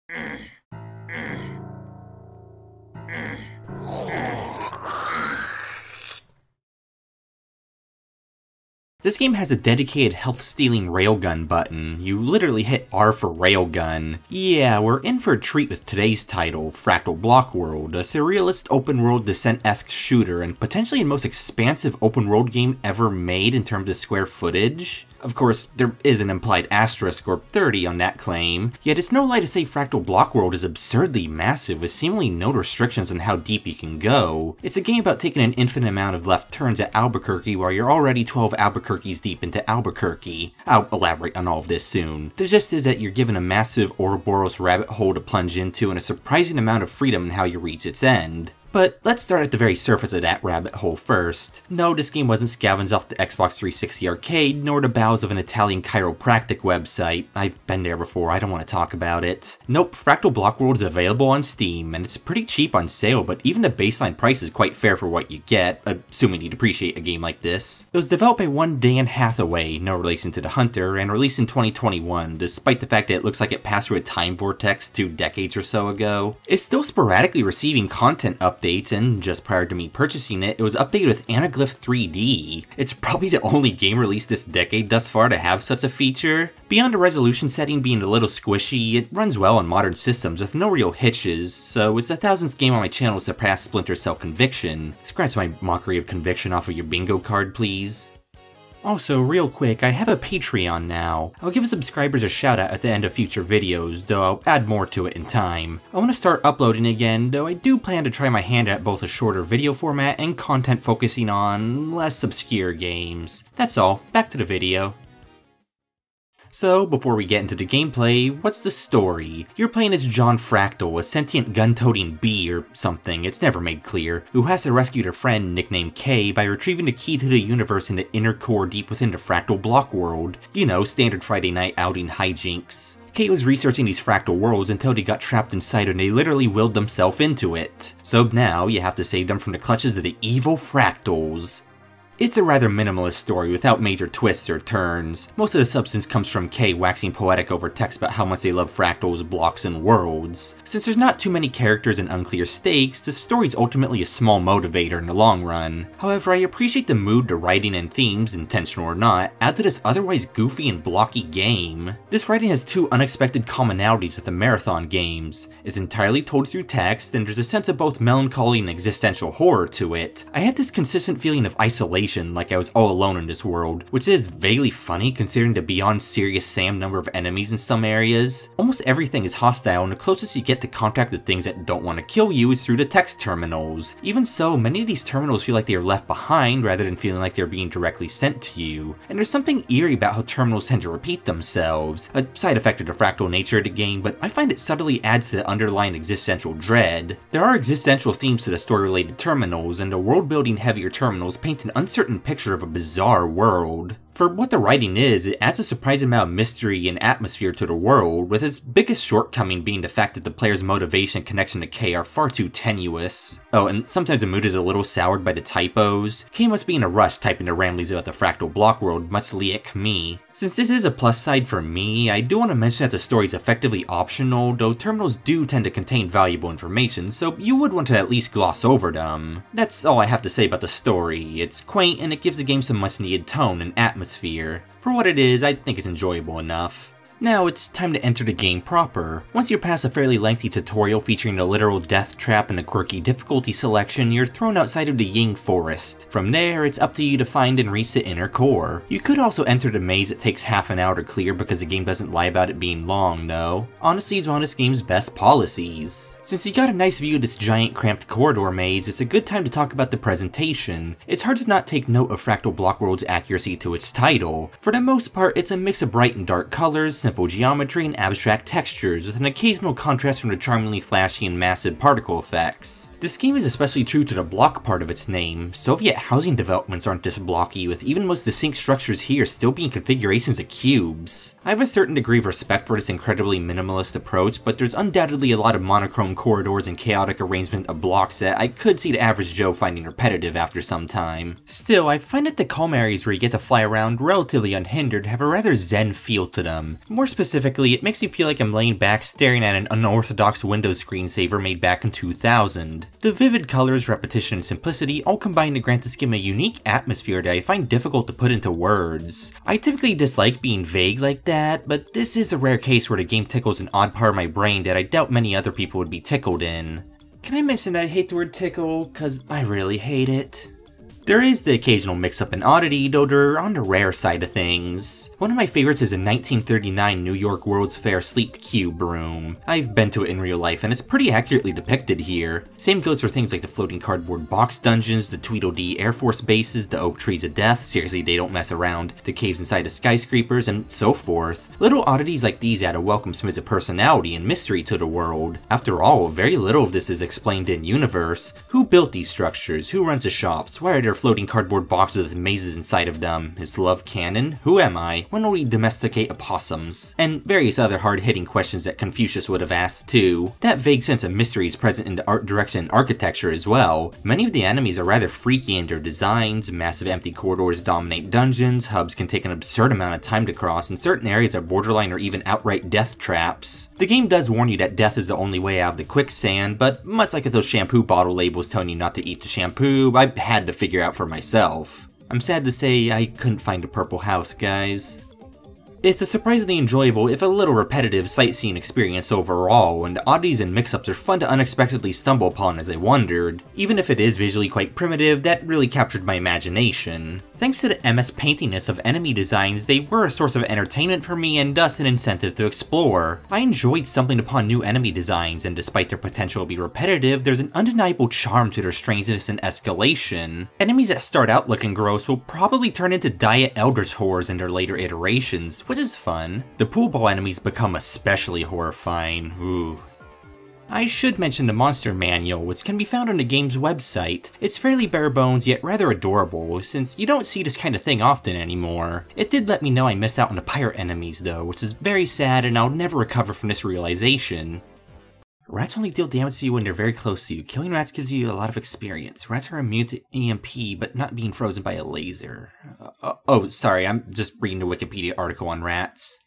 This game has a dedicated health-stealing railgun button. You literally hit R for railgun. Yeah, we're in for a treat with today's title, Fractal Block World, a surrealist open-world Descent-esque shooter and potentially the most expansive open-world game ever made in terms of square footage. Of course, there is an implied asterisk or 30 on that claim, yet it's no lie to say Fractal Block World is absurdly massive with seemingly no restrictions on how deep you can go. It's a game about taking an infinite amount of left turns at Albuquerque while you're already 12 Albuquerques deep into Albuquerque. I'll elaborate on all of this soon. The gist is that you're given a massive Ouroboros rabbit hole to plunge into and a surprising amount of freedom in how you reach its end. But let's start at the very surface of that rabbit hole first. No, this game wasn't scavenged off the Xbox 360 arcade, nor the bowels of an Italian chiropractic website. I've been there before, I don't want to talk about it. Nope, Fractal Block World is available on Steam, and it's pretty cheap on sale, but even the baseline price is quite fair for what you get, assuming you'd appreciate a game like this. It was developed by one Dan Hathaway, no relation to the Hunter, and released in 2021, despite the fact that it looks like it passed through a time vortex 2 decades or so ago. It's still sporadically receiving content updates, and just prior to me purchasing it, it was updated with Anaglyph 3D. It's probably the only game released this decade thus far to have such a feature. Beyond the resolution setting being a little squishy, it runs well on modern systems with no real hitches, so it's the 1000th game on my channel to surpass Splinter Cell Conviction. Scratch my mockery of Conviction off of your bingo card, please. Also, real quick, I have a Patreon now. I'll give subscribers a shout out at the end of future videos, though I'll add more to it in time. I want to start uploading again, though I do plan to try my hand at both a shorter video format and content focusing on less obscure games. That's all, back to the video. So, before we get into the gameplay, what's the story? You're playing as John Fractal, a sentient gun-toting bee or something, it's never made clear, who has to rescue her friend, nicknamed Kay, by retrieving the key to the universe in the inner core deep within the Fractal Block World. You know, standard Friday night outing hijinks. Kay was researching these fractal worlds until they got trapped inside and they literally willed themselves into it. So now, you have to save them from the clutches of the evil Fractals. It's a rather minimalist story without major twists or turns. Most of the substance comes from Kay waxing poetic over text about how much they love fractals, blocks, and worlds. Since there's not too many characters and unclear stakes, the story's ultimately a small motivator in the long run. However, I appreciate the mood the writing and themes, intentional or not, add to this otherwise goofy and blocky game. This writing has 2 unexpected commonalities with the marathon games. It's entirely told through text, and there's a sense of both melancholy and existential horror to it. I had this consistent feeling of isolation, like I was all alone in this world, which is vaguely funny considering the beyond serious Sam number of enemies in some areas. Almost everything is hostile, and the closest you get to contact with things that don't want to kill you is through the text terminals. Even so, many of these terminals feel like they are left behind rather than feeling like they're being directly sent to you. And there's something eerie about how terminals tend to repeat themselves, a side effect of the fractal nature of the game, but I find it subtly adds to the underlying existential dread. There are existential themes to the story-related terminals, and the world-building heavier terminals paint an uncertain picture of a bizarre world. For what the writing is, it adds a surprising amount of mystery and atmosphere to the world, with its biggest shortcoming being the fact that the player's motivation and connection to Kay are far too tenuous. Oh, and sometimes the mood is a little soured by the typos. Kay must be in a rush typing the ramblies about the Fractal Block World, much like me. Since this is a plus side for me, I do want to mention that the story is effectively optional, though terminals do tend to contain valuable information, so you would want to at least gloss over them. That's all I have to say about the story. It's quaint, and it gives the game some much needed tone and atmosphere. For what it is, I think it's enjoyable enough. Now it's time to enter the game proper. Once you're past a fairly lengthy tutorial featuring a literal death trap and a quirky difficulty selection, you're thrown outside of the Ying Forest. From there, it's up to you to find and reach the inner core. You could also enter the maze that takes half an hour to clear because the game doesn't lie about it being long, no. Honesty is one of this game's best policies. Since you got a nice view of this giant cramped corridor maze, it's a good time to talk about the presentation. It's hard to not take note of Fractal Block World's accuracy to its title. For the most part, it's a mix of bright and dark colors, simple geometry, and abstract textures, with an occasional contrast from the charmingly flashy and massive particle effects. This game is especially true to the block part of its name. Soviet housing developments aren't this blocky, with even most distinct structures here still being configurations of cubes. I have a certain degree of respect for this incredibly minimalist approach, but there's undoubtedly a lot of monochrome corridors and chaotic arrangement of blocks that I could see the average Joe finding repetitive after some time. Still, I find that the calm areas where you get to fly around relatively unhindered have a rather zen feel to them, More specifically, it makes me feel like I'm laying back staring at an unorthodox Windows screensaver made back in 2000. The vivid colors, repetition, and simplicity all combine to grant this game a unique atmosphere that I find difficult to put into words. I typically dislike being vague like that, but this is a rare case where the game tickles an odd part of my brain that I doubt many other people would be tickled in. Can I mention that I hate the word tickle? Cause I really hate it. There is the occasional mix-up and oddity, though they're on the rare side of things. One of my favorites is a 1939 New York World's Fair sleep cube room. I've been to it in real life, and it's pretty accurately depicted here. Same goes for things like the floating cardboard box dungeons, the Tweedledee Air Force bases, the oak trees of death, seriously they don't mess around, the caves inside the skyscrapers, and so forth. Little oddities like these add a welcome smidge of personality and mystery to the world. After all, very little of this is explained in-universe. Who built these structures? Who runs the shops? Why are there floating cardboard boxes with mazes inside of them? Is love canon? Who am I? When will we domesticate opossums? And various other hard-hitting questions that Confucius would have asked too. That vague sense of mystery is present in the art direction and architecture as well. Many of the enemies are rather freaky in their designs, massive empty corridors dominate dungeons, hubs can take an absurd amount of time to cross, and certain areas are borderline or even outright death traps. The game does warn you that death is the only way out of the quicksand, but much like with those shampoo bottle labels telling you not to eat the shampoo, I had to figure out for myself. I'm sad to say I couldn't find a purple house, guys. It's a surprisingly enjoyable, if a little repetitive, sightseeing experience overall, and the oddities and mix-ups are fun to unexpectedly stumble upon as I wandered. Even if it is visually quite primitive, that really captured my imagination. Thanks to the MS paintiness of enemy designs, they were a source of entertainment for me and thus an incentive to explore. I enjoyed stumbling upon new enemy designs, and despite their potential to be repetitive, there's an undeniable charm to their strangeness and escalation. Enemies that start out looking gross will probably turn into diet eldritch horrors in their later iterations, which is fun. The pool ball enemies become especially horrifying. Ooh. I should mention the monster manual, which can be found on the game's website. It's fairly bare bones, yet rather adorable, since you don't see this kind of thing often anymore. It did let me know I missed out on the pirate enemies though, which is very sad and I'll never recover from this realization. Rats only deal damage to you when they're very close to you. Killing rats gives you a lot of experience. Rats are immune to EMP, but not being frozen by a laser. Oh, sorry, I'm just reading the Wikipedia article on rats.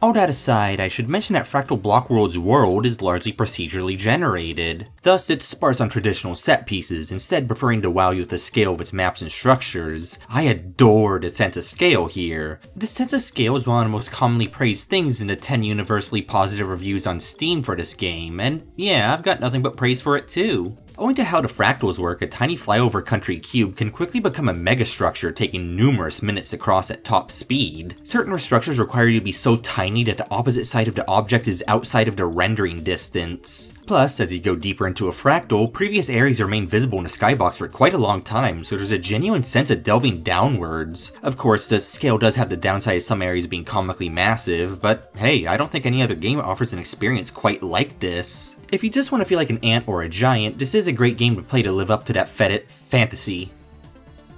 All that aside, I should mention that Fractal Block World's world is largely procedurally generated. Thus, it's sparse on traditional set pieces, instead preferring to wow you with the scale of its maps and structures. I adore the sense of scale here. The sense of scale is one of the most commonly praised things in the 10 universally positive reviews on Steam for this game, and yeah, I've got nothing but praise for it too. Owing to how the fractals work, a tiny flyover country cube can quickly become a megastructure, taking numerous minutes to cross at top speed. Certain structures require you to be so tiny that the opposite side of the object is outside of the rendering distance. Plus, as you go deeper into a fractal, previous areas remain visible in the skybox for quite a long time, so there's a genuine sense of delving downwards. Of course, the scale does have the downside of some areas being comically massive, but hey, I don't think any other game offers an experience quite like this. If you just want to feel like an ant or a giant, this is a great game to play to live up to that fetid fantasy.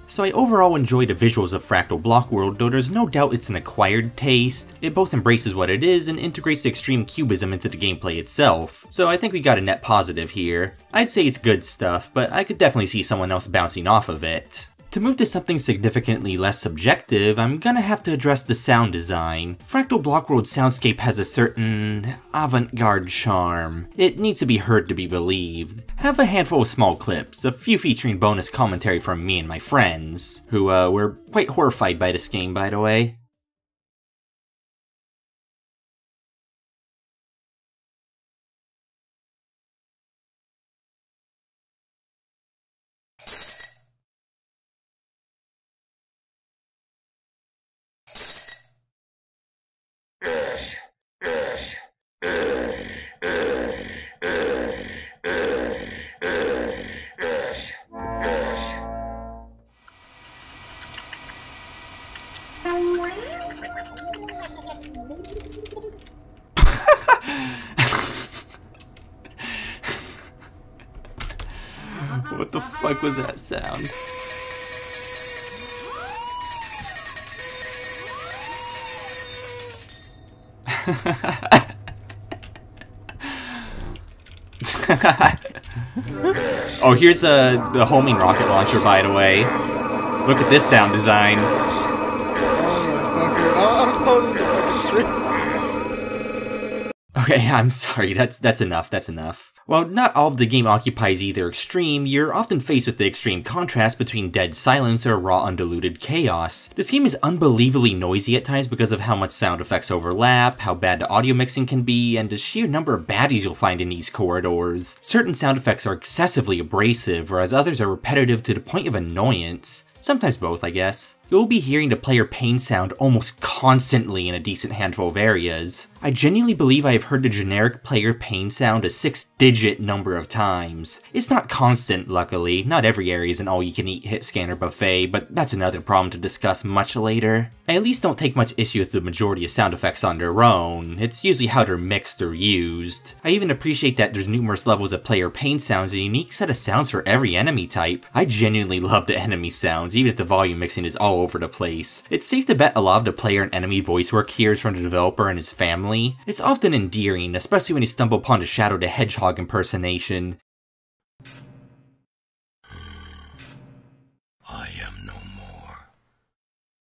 So I overall enjoy the visuals of Fractal Block World, though there's no doubt it's an acquired taste. It both embraces what it is and integrates the extreme cubism into the gameplay itself. So I think we got a net positive here. I'd say it's good stuff, but I could definitely see someone else bouncing off of it. To move to something significantly less subjective, I'm gonna have to address the sound design. Fractal Block World's soundscape has a certain avant-garde charm. It needs to be heard to be believed. I have a handful of small clips, a few featuring bonus commentary from me and my friends, who were quite horrified by this game, by the way. What the fuck was that sound? Oh, here's the homing rocket launcher, by the way. Look at this sound design. Oh, I'm closing the fucking stream. Okay, I'm sorry, that's enough. While not all of the game occupies either extreme, you're often faced with the extreme contrast between dead silence or raw undiluted chaos. This game is unbelievably noisy at times because of how much sound effects overlap, how bad the audio mixing can be, and the sheer number of baddies you'll find in these corridors. Certain sound effects are excessively abrasive, whereas others are repetitive to the point of annoyance. Sometimes both, I guess. You'll be hearing the player pain sound almost constantly in a decent handful of areas. I genuinely believe I have heard the generic player pain sound a 6-digit number of times. It's not constant, luckily. Not every area is an all-you-can-eat hit scanner buffet, but that's another problem to discuss much later. I at least don't take much issue with the majority of sound effects on their own. It's usually how they're mixed or used. I even appreciate that there's numerous levels of player pain sounds and a unique set of sounds for every enemy type. I genuinely love the enemy sounds, even if the volume mixing is all over the place. It's safe to bet a lot of the player and enemy voice work here is from the developer and his family. It's often endearing, especially when you stumble upon the Shadow the Hedgehog impersonation. I am no more.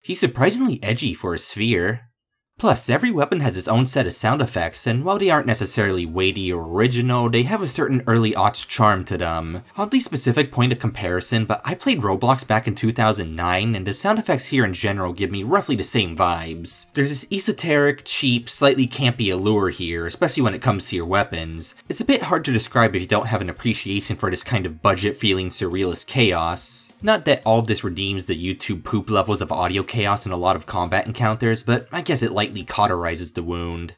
He's surprisingly edgy for a sphere. Plus, every weapon has its own set of sound effects, and while they aren't necessarily weighty or original, they have a certain early aughts charm to them. Oddly specific point of comparison, but I played Roadblocks back in 2009, and the sound effects here in general give me roughly the same vibes. There's this esoteric, cheap, slightly campy allure here, especially when it comes to your weapons. It's a bit hard to describe if you don't have an appreciation for this kind of budget-feeling surrealist chaos. Not that all of this redeems the YouTube poop levels of audio chaos in a lot of combat encounters, but I guess it lightly cauterizes the wound.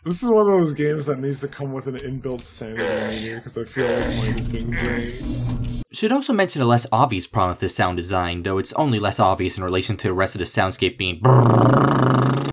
This is one of those games that needs to come with an inbuilt sanity meter, because I feel like mine is being drained. Should also mention a less obvious problem with this sound design, though it's only less obvious in relation to the rest of the soundscape being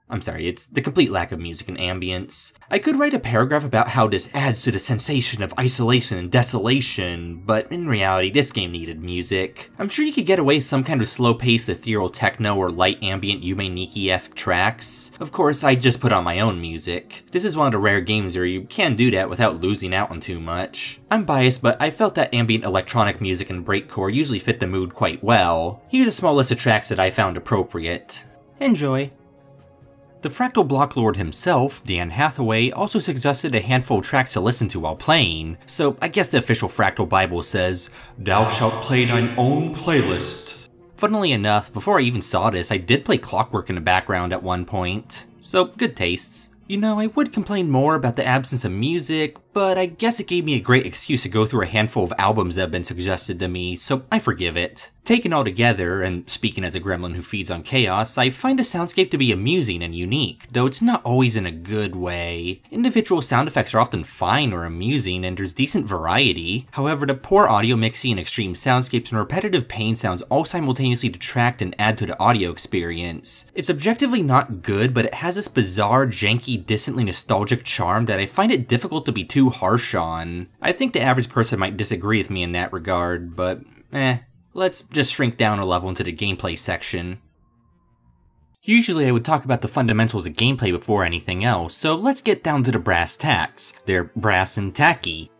I'm sorry, it's the complete lack of music and ambience. I could write a paragraph about how this adds to the sensation of isolation and desolation, but in reality, this game needed music. I'm sure you could get away with some kind of slow-paced ethereal techno or light ambient Yume Nikki-esque tracks. Of course, I just put on my own music. This is one of the rare games where you can do that without losing out on too much. I'm biased, but I felt that ambient electronic music and breakcore usually fit the mood quite well. Here's a small list of tracks that I found appropriate. Enjoy! The Fractal Block Lord himself, Dan Hathaway, also suggested a handful of tracks to listen to while playing, so I guess the official Fractal Bible says, "Thou shalt play thine own playlist." Funnily enough, before I even saw this, I did play Clockwork in the background at one point, so good tastes. You know, I would complain more about the absence of music, but I guess it gave me a great excuse to go through a handful of albums that have been suggested to me, so I forgive it. Taken all together, and speaking as a gremlin who feeds on chaos, I find the soundscape to be amusing and unique, though it's not always in a good way. Individual sound effects are often fine or amusing, and there's decent variety. However, the poor audio mixing and extreme soundscapes and repetitive pain sounds all simultaneously detract and add to the audio experience. It's objectively not good, but it has this bizarre, janky, distantly nostalgic charm that I find it difficult to be too harsh on. I think the average person might disagree with me in that regard, but let's just shrink down a level into the gameplay section. Usually I would talk about the fundamentals of gameplay before anything else, so let's get down to the brass tacks. They're brass and tacky.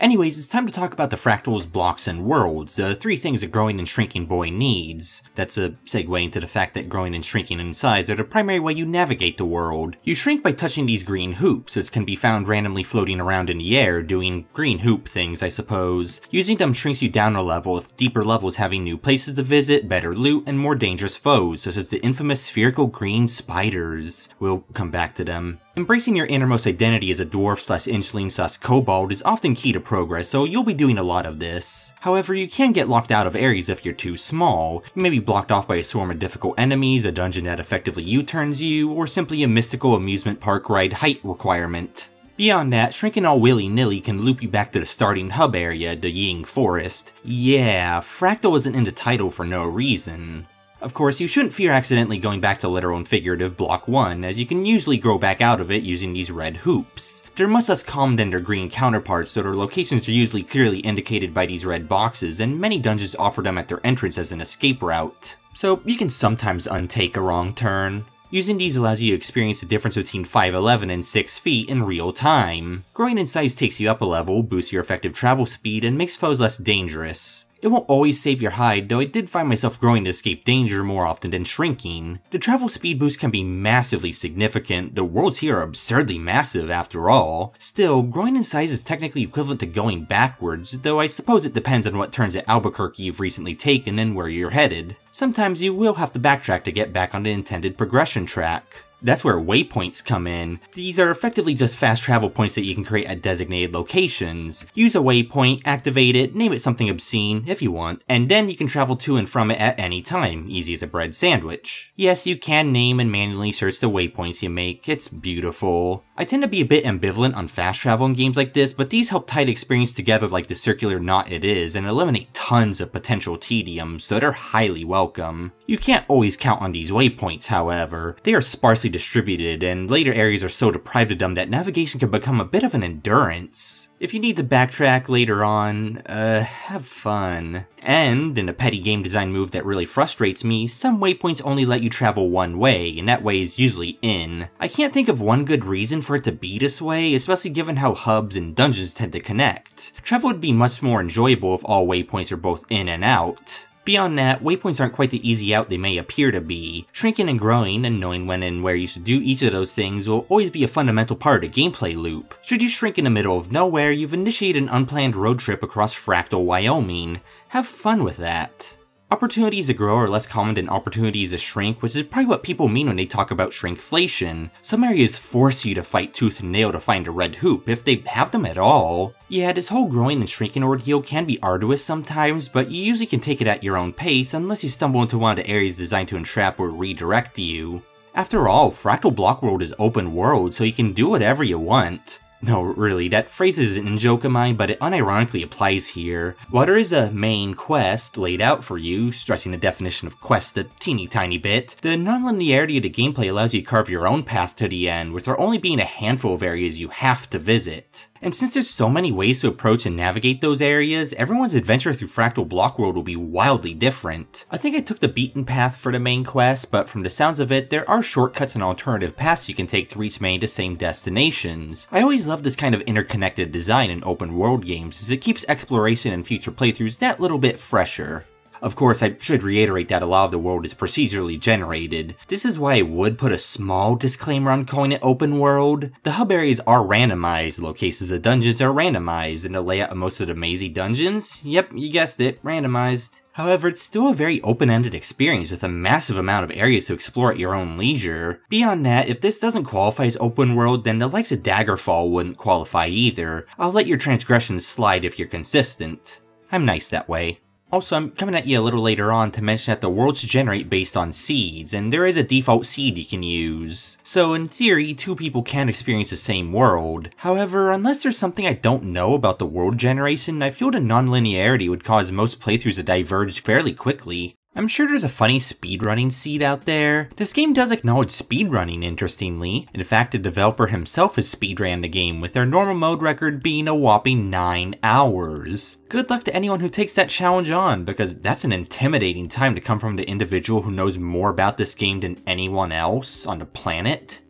Anyways, it's time to talk about the fractals, blocks, and worlds, the three things a growing and shrinking boy needs. That's a segue into the fact that growing and shrinking in size are the primary way you navigate the world. You shrink by touching these green hoops, which can be found randomly floating around in the air, doing green hoop things, I suppose. Using them shrinks you down a level, with deeper levels having new places to visit, better loot, and more dangerous foes, such as the infamous spherical green spiders. We'll come back to them. Embracing your innermost identity as a dwarf/inchling/kobold is often key to progress, so you'll be doing a lot of this. However, you can get locked out of areas if you're too small. You may be blocked off by a swarm of difficult enemies, a dungeon that effectively U-turns you, or simply a mystical amusement park ride height requirement. Beyond that, shrinking all willy-nilly can loop you back to the starting hub area, the Ying Forest. Yeah, Fractal isn't in the title for no reason. Of course, you shouldn't fear accidentally going back to literal and figurative Block 1, as you can usually grow back out of it using these red hoops. They're much less common than their green counterparts, so their locations are usually clearly indicated by these red boxes, and many dungeons offer them at their entrance as an escape route. So you can sometimes untake a wrong turn. Using these allows you to experience the difference between 5'11" and 6 feet in real time. Growing in size takes you up a level, boosts your effective travel speed, and makes foes less dangerous. It won't always save your hide, though I did find myself growing to escape danger more often than shrinking. The travel speed boost can be massively significant, the worlds here are absurdly massive after all. Still, growing in size is technically equivalent to going backwards, though I suppose it depends on what turns at Albuquerque you've recently taken and where you're headed. Sometimes you will have to backtrack to get back on the intended progression track. That's where waypoints come in. These are effectively just fast travel points that you can create at designated locations. Use a waypoint, activate it, name it something obscene if you want, and then you can travel to and from it at any time, easy as a bread sandwich. Yes, you can name and manually search the waypoints you make, it's beautiful. I tend to be a bit ambivalent on fast travel in games like this, but these help tie the experience together like the circular knot it is and eliminate tons of potential tedium, so they're highly welcome. You can't always count on these waypoints, however. They are sparsely distributed, and later areas are so deprived of them that navigation can become a bit of an endurance. If you need to backtrack later on, have fun. And, in a petty game design move that really frustrates me, some waypoints only let you travel one way, and that way is usually in. I can't think of one good reason for it to be this way, especially given how hubs and dungeons tend to connect. Travel would be much more enjoyable if all waypoints are both in and out. Beyond that, waypoints aren't quite the easy out they may appear to be. Shrinking and growing, and knowing when and where you should do each of those things will always be a fundamental part of the gameplay loop. Should you shrink in the middle of nowhere, you've initiated an unplanned road trip across Fractal, Wyoming. Have fun with that. Opportunities to grow are less common than opportunities to shrink, which is probably what people mean when they talk about shrinkflation. Some areas force you to fight tooth and nail to find a red hoop, if they have them at all. Yeah, this whole growing and shrinking ordeal can be arduous sometimes, but you usually can take it at your own pace unless you stumble into one of the areas designed to entrap or redirect you. After all, Fractal Block World is open world, so you can do whatever you want. No, really, that phrase is an in-joke of mine, but it unironically applies here. While there is a main quest laid out for you, stressing the definition of quest a teeny tiny bit, the non-linearity of the gameplay allows you to carve your own path to the end, with there only being a handful of areas you have to visit. And since there's so many ways to approach and navigate those areas, everyone's adventure through Fractal Block World will be wildly different. I think I took the beaten path for the main quest, but from the sounds of it, there are shortcuts and alternative paths you can take to reach many of the same destinations. I always love this kind of interconnected design in open world games, as it keeps exploration and future playthroughs that little bit fresher. Of course, I should reiterate that a lot of the world is procedurally generated. This is why I would put a small disclaimer on calling it open world. The hub areas are randomized, locations of dungeons are randomized, and the layout of most of the mazy dungeons? Yep, you guessed it, randomized. However, it's still a very open-ended experience with a massive amount of areas to explore at your own leisure. Beyond that, if this doesn't qualify as open world, then the likes of Daggerfall wouldn't qualify either. I'll let your transgressions slide if you're consistent. I'm nice that way. Also, I'm coming at you a little later on to mention that the worlds generate based on seeds, and there is a default seed you can use. So in theory, two people can experience the same world. However, unless there's something I don't know about the world generation, I feel the non-linearity would cause most playthroughs to diverge fairly quickly. I'm sure there's a funny speedrunning seed out there. This game does acknowledge speedrunning, interestingly. In fact, the developer himself has speedran the game, with their normal mode record being a whopping 9 hours. Good luck to anyone who takes that challenge on, because that's an intimidating time to come from the individual who knows more about this game than anyone else on the planet.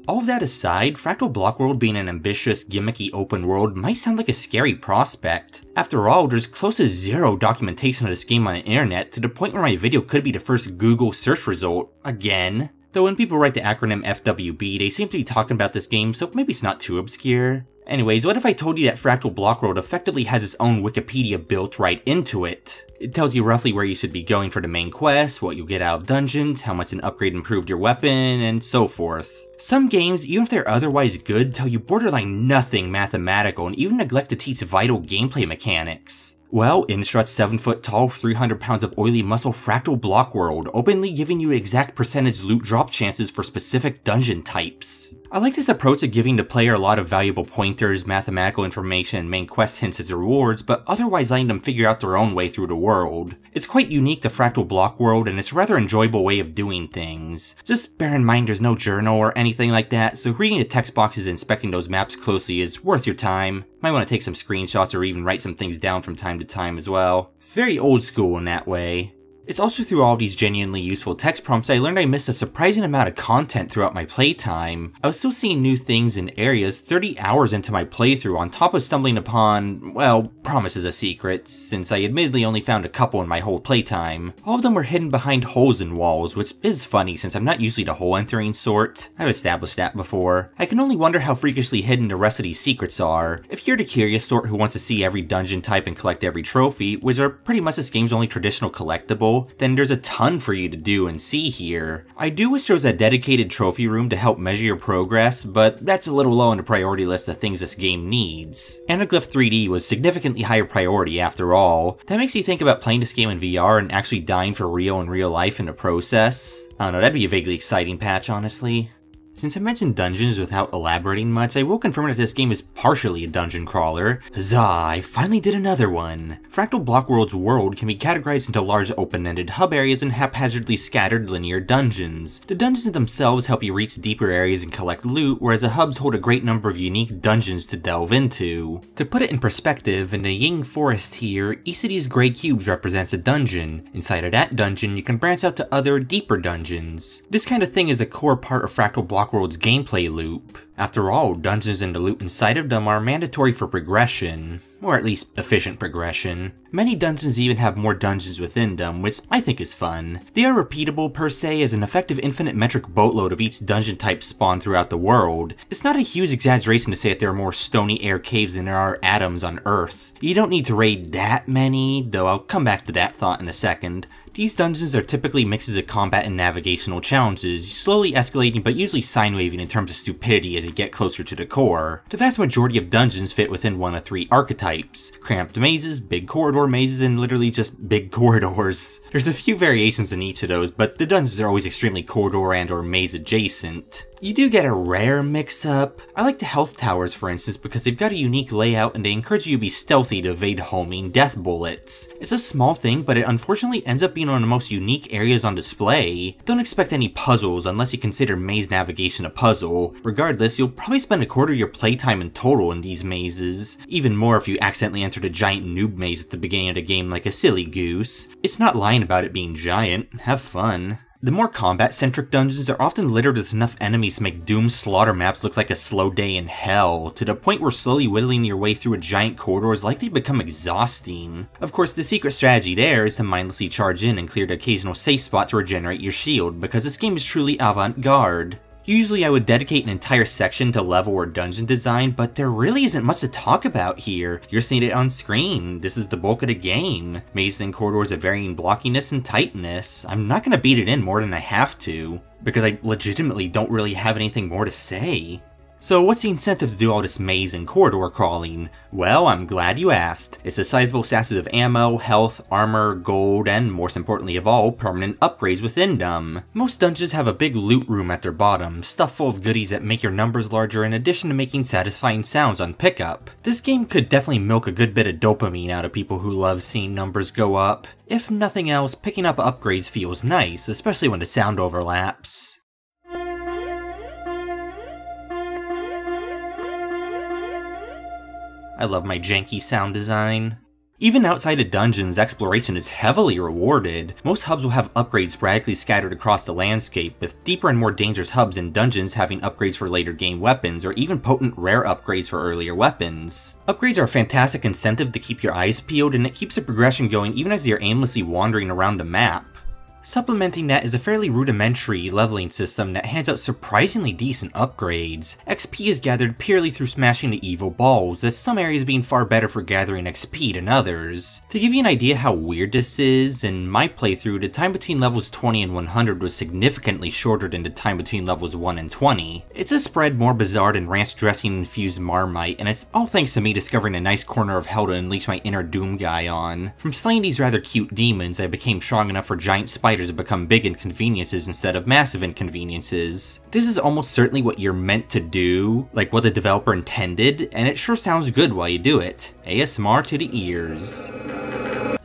All of that aside, Fractal Block World being an ambitious, gimmicky open world might sound like a scary prospect. After all, there's close to zero documentation of this game on the internet, to the point where my video could be the first Google search result, again. Though when people write the acronym FWB, they seem to be talking about this game, so maybe it's not too obscure. Anyways, what if I told you that Fractal Block World effectively has its own Wikipedia built right into it? It tells you roughly where you should be going for the main quest, what you'll get out of dungeons, how much an upgrade improved your weapon, and so forth. Some games, even if they're otherwise good, tell you borderline nothing mathematical and even neglect to teach vital gameplay mechanics. Well, in struts 7 foot tall, 300 pounds of oily muscle Fractal Block World, openly giving you exact percentage loot drop chances for specific dungeon types. I like this approach of giving the player a lot of valuable pointers, mathematical information, and main quest hints as rewards, but otherwise letting them figure out their own way through the world. It's quite unique to Fractal Block World, and it's a rather enjoyable way of doing things. Just bear in mind there's no journal or anything like that, so reading the text boxes and inspecting those maps closely is worth your time. Might want to take some screenshots or even write some things down from time to time as well. It's very old school in that way. It's also through all these genuinely useful text prompts I learned I missed a surprising amount of content throughout my playtime. I was still seeing new things in areas 30 hours into my playthrough on top of stumbling upon, well, promises of secrets, since I admittedly only found a couple in my whole playtime. All of them were hidden behind holes in walls, which is funny since I'm not usually the hole entering sort. I've established that before. I can only wonder how freakishly hidden the rest of these secrets are. If you're the curious sort who wants to see every dungeon type and collect every trophy, which are pretty much this game's only traditional collectible, then there's a ton for you to do and see here. I do wish there was a dedicated trophy room to help measure your progress, but that's a little low on the priority list of things this game needs. Anaglyph 3D was significantly higher priority after all. That makes you think about playing this game in VR and actually dying for real in real life in the process. I don't know, that'd be a vaguely exciting patch, honestly. Since I mentioned dungeons without elaborating much, I will confirm that this game is partially a dungeon crawler. Huzzah, I finally did another one! Fractal Block World's world can be categorized into large open-ended hub areas and haphazardly scattered linear dungeons. The dungeons themselves help you reach deeper areas and collect loot, whereas the hubs hold a great number of unique dungeons to delve into. To put it in perspective, in the Ying Forest here, each of these gray cubes represents a dungeon. Inside of that dungeon, you can branch out to other, deeper dungeons. This kind of thing is a core part of Fractal Block World's gameplay loop. After all, dungeons and the loot inside of them are mandatory for progression, or at least efficient progression. Many dungeons even have more dungeons within them, which I think is fun. They are repeatable per se, as an effective infinite metric boatload of each dungeon type spawn throughout the world. It's not a huge exaggeration to say that there are more stony air caves than there are atoms on Earth. You don't need to raid that many, though I'll come back to that thought in a second. These dungeons are typically mixes of combat and navigational challenges, slowly escalating but usually sine-waving in terms of stupidity as you get closer to the core. The vast majority of dungeons fit within one of three archetypes: cramped mazes, big corridor mazes, and literally just big corridors. There's a few variations in each of those, but the dungeons are always extremely corridor and or maze adjacent. You do get a rare mix-up. I like the health towers, for instance, because they've got a unique layout and they encourage you to be stealthy to evade homing death bullets. It's a small thing, but it unfortunately ends up being one of the most unique areas on display. Don't expect any puzzles unless you consider maze navigation a puzzle. Regardless, you'll probably spend a quarter of your playtime in total in these mazes. Even more if you accidentally entered a giant noob maze at the beginning of the game like a silly goose. It's not lying about it being giant. Have fun. The more combat-centric dungeons are often littered with enough enemies to make doomed slaughter maps look like a slow day in hell, to the point where slowly whittling your way through a giant corridor is likely to become exhausting. Of course, the secret strategy there is to mindlessly charge in and clear the occasional safe spot to regenerate your shield, because this game is truly avant-garde. Usually I would dedicate an entire section to level or dungeon design, but there really isn't much to talk about here. You're seeing it on screen. This is the bulk of the game. Mazes and corridors of varying blockiness and tightness. I'm not going to beat it in more than I have to, because I legitimately don't really have anything more to say. So what's the incentive to do all this maze and corridor crawling? Well, I'm glad you asked. It's a sizable stashes of ammo, health, armor, gold, and most importantly of all, permanent upgrades within them. Most dungeons have a big loot room at their bottom, stuffed full of goodies that make your numbers larger in addition to making satisfying sounds on pickup. This game could definitely milk a good bit of dopamine out of people who love seeing numbers go up. If nothing else, picking up upgrades feels nice, especially when the sound overlaps. I love my janky sound design. Even outside of dungeons, exploration is heavily rewarded. Most hubs will have upgrades sporadically scattered across the landscape, with deeper and more dangerous hubs in dungeons having upgrades for later game weapons, or even potent rare upgrades for earlier weapons. Upgrades are a fantastic incentive to keep your eyes peeled, and it keeps the progression going even as you're aimlessly wandering around the map. Supplementing that is a fairly rudimentary leveling system that hands out surprisingly decent upgrades. XP is gathered purely through smashing the evil balls, with some areas being far better for gathering XP than others. To give you an idea how weird this is, in my playthrough, the time between levels 20 and 100 was significantly shorter than the time between levels 1 and 20. It's a spread more bizarre than ranch dressing infused Marmite, and it's all thanks to me discovering a nice corner of hell to unleash my inner Doom guy on. From slaying these rather cute demons, I became strong enough for giant spiders to become big inconveniences instead of massive inconveniences. This is almost certainly what you're meant to do, like what the developer intended, and it sure sounds good while you do it. ASMR to the ears.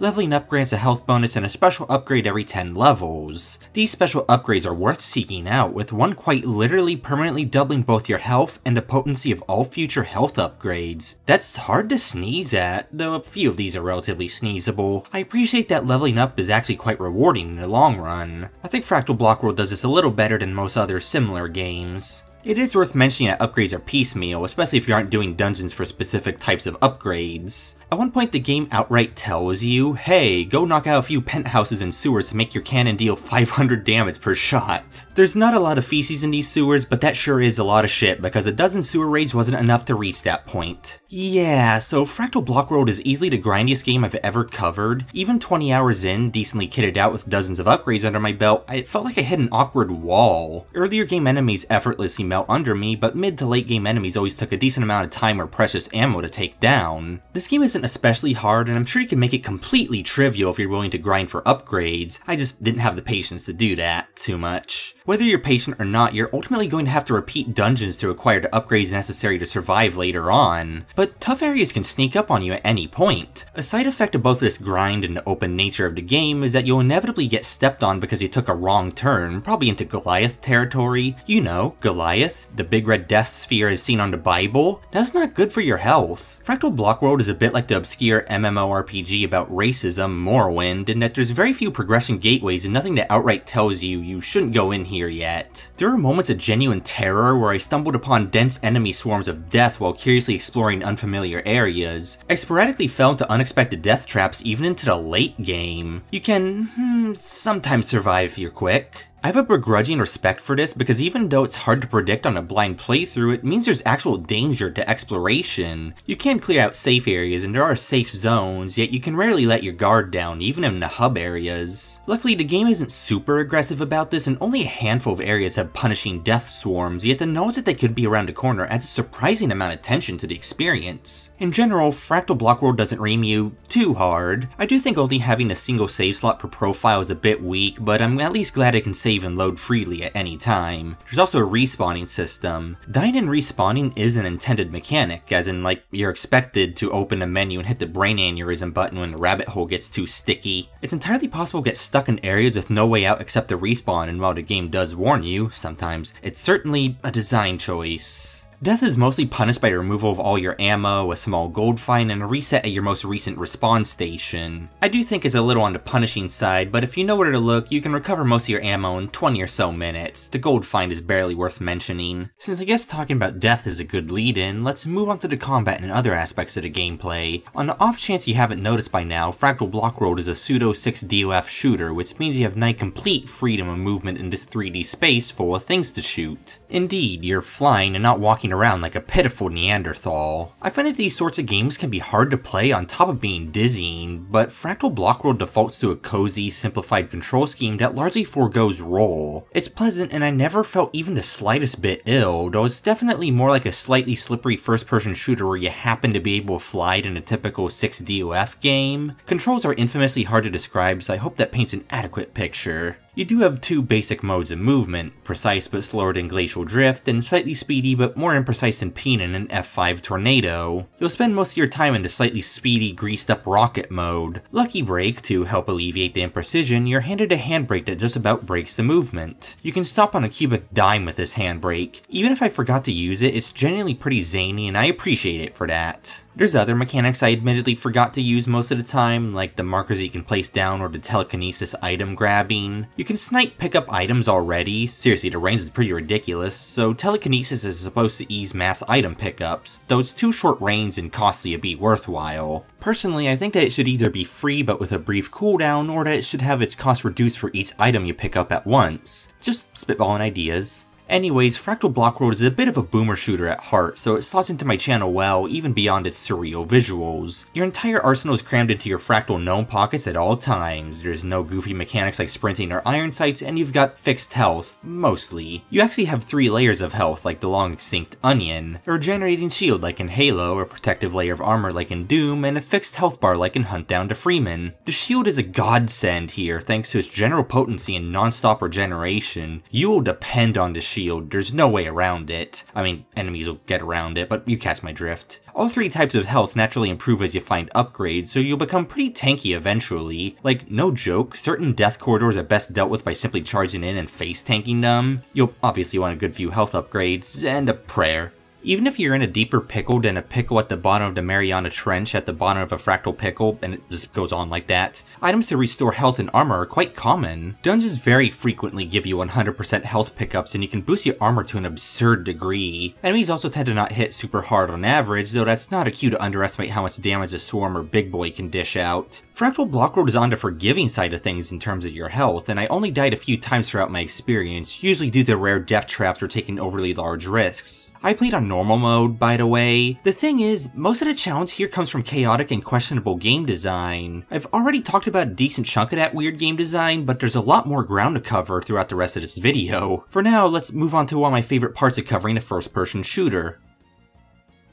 Leveling up grants a health bonus and a special upgrade every 10 levels. These special upgrades are worth seeking out, with one quite literally permanently doubling both your health and the potency of all future health upgrades. That's hard to sneeze at, though a few of these are relatively sneezable. I appreciate that leveling up is actually quite rewarding in the long run. I think Fractal Block World does this a little better than most other similar games. It is worth mentioning that upgrades are piecemeal, especially if you aren't doing dungeons for specific types of upgrades. At one point the game outright tells you, hey, go knock out a few penthouses and sewers to make your cannon deal 500 damage per shot. There's not a lot of feces in these sewers, but that sure is a lot of shit because a dozen sewer raids wasn't enough to reach that point. Yeah, so Fractal Block World is easily the grindiest game I've ever covered. Even 20 hours in, decently kitted out with dozens of upgrades under my belt, it felt like I hit an awkward wall. Earlier game enemies effortlessly melt under me, but mid to late game enemies always took a decent amount of time or precious ammo to take down. This game isn't especially hard, and I'm sure you can make it completely trivial if you're willing to grind for upgrades. I just didn't have the patience to do that too much. Whether you're patient or not, you're ultimately going to have to repeat dungeons to acquire the upgrades necessary to survive later on. But tough areas can sneak up on you at any point. A side effect of both this grind and the open nature of the game is that you'll inevitably get stepped on because you took a wrong turn, probably into Goliath territory. You know, Goliath, the big red death sphere as seen on the Bible. That's not good for your health. Fractal Block World is a bit like the obscure MMORPG about racism, Morrowind, in that there's very few progression gateways and nothing that outright tells you shouldn't go in here yet. There are moments of genuine terror where I stumbled upon dense enemy swarms of death while curiously exploring unfamiliar areas. I sporadically fell into unexpected death traps even into the late game. You can, sometimes survive if you're quick. I have a begrudging respect for this because even though it's hard to predict on a blind playthrough, it means there's actual danger to exploration. You can clear out safe areas and there are safe zones, yet you can rarely let your guard down, even in the hub areas. Luckily, the game isn't super aggressive about this and only a handful of areas have punishing death swarms, yet the knowledge that they could be around the corner adds a surprising amount of tension to the experience. In general, Fractal Block World doesn't ream you too hard. I do think only having a single save slot per profile is a bit weak, but I'm at least glad I can save and load freely at any time. There's also a respawning system. Dying and respawning is an intended mechanic, as in like you're expected to open a menu and hit the brain aneurysm button when the rabbit hole gets too sticky. It's entirely possible to get stuck in areas with no way out except to respawn, and while the game does warn you, sometimes, it's certainly a design choice. Death is mostly punished by the removal of all your ammo, a small gold fine, and a reset at your most recent respawn station. I do think it's a little on the punishing side, but if you know where to look, you can recover most of your ammo in 20 or so minutes. The gold find is barely worth mentioning. Since I guess talking about death is a good lead-in, let's move on to the combat and other aspects of the gameplay. On the off chance you haven't noticed by now, Fractal Block World is a pseudo 6 DOF shooter, which means you have nigh complete freedom of movement in this 3D space full of things to shoot. Indeed, you're flying and not walking around like a pitiful Neanderthal. I find that these sorts of games can be hard to play on top of being dizzying, but Fractal Block World defaults to a cozy, simplified control scheme that largely forgoes roll. It's pleasant and I never felt even the slightest bit ill, though it's definitely more like a slightly slippery first-person shooter where you happen to be able to fly it in a typical 6 DOF game. Controls are infamously hard to describe, so I hope that paints an adequate picture. You do have two basic modes of movement, precise but slower than Glacial Drift, and slightly speedy but more imprecise than Peen in an F5 Tornado. You'll spend most of your time in the slightly speedy, greased up rocket mode. Lucky Break, to help alleviate the imprecision, you're handed a handbrake that just about breaks the movement. You can stop on a cubic dime with this handbrake. Even if I forgot to use it, it's genuinely pretty zany and I appreciate it for that. There's other mechanics I admittedly forgot to use most of the time, like the markers you can place down or the telekinesis item grabbing. You can snipe pickup items already, seriously the range is pretty ridiculous, so telekinesis is supposed to ease mass item pickups, though it's too short range and costly to be worthwhile. Personally, I think that it should either be free but with a brief cooldown, or that it should have its cost reduced for each item you pick up at once. Just spitballing ideas. Anyways, Fractal Block World is a bit of a boomer shooter at heart, so it slots into my channel well, even beyond its surreal visuals. Your entire arsenal is crammed into your fractal gnome pockets at all times. There's no goofy mechanics like sprinting or iron sights, and you've got fixed health, mostly. You actually have 3 layers of health like the long extinct Onion, a regenerating shield like in Halo, a protective layer of armor like in Doom, and a fixed health bar like in Hunt Down to Freeman. The shield is a godsend here thanks to its general potency and non-stop regeneration. You will depend on the shield, there's no way around it. I mean, enemies will get around it, but you catch my drift. All 3 types of health naturally improve as you find upgrades, so you'll become pretty tanky eventually. Like, no joke, certain death corridors are best dealt with by simply charging in and face tanking them. You'll obviously want a good few health upgrades, and a prayer. Even if you're in a deeper pickle than a pickle at the bottom of the Mariana Trench at the bottom of a fractal pickle, and it just goes on like that, items to restore health and armor are quite common. Dungeons very frequently give you 100% health pickups, and you can boost your armor to an absurd degree. Enemies also tend to not hit super hard on average, though that's not a cue to underestimate how much damage a Swarm or Big Boy can dish out. Fractal Block World is on the forgiving side of things in terms of your health, and I only died a few times throughout my experience, usually due to rare death traps or taking overly large risks. I played on normal mode, by the way. The thing is, most of the challenge here comes from chaotic and questionable game design. I've already talked about a decent chunk of that weird game design, but there's a lot more ground to cover throughout the rest of this video. For now, let's move on to one of my favorite parts of covering a first-person shooter.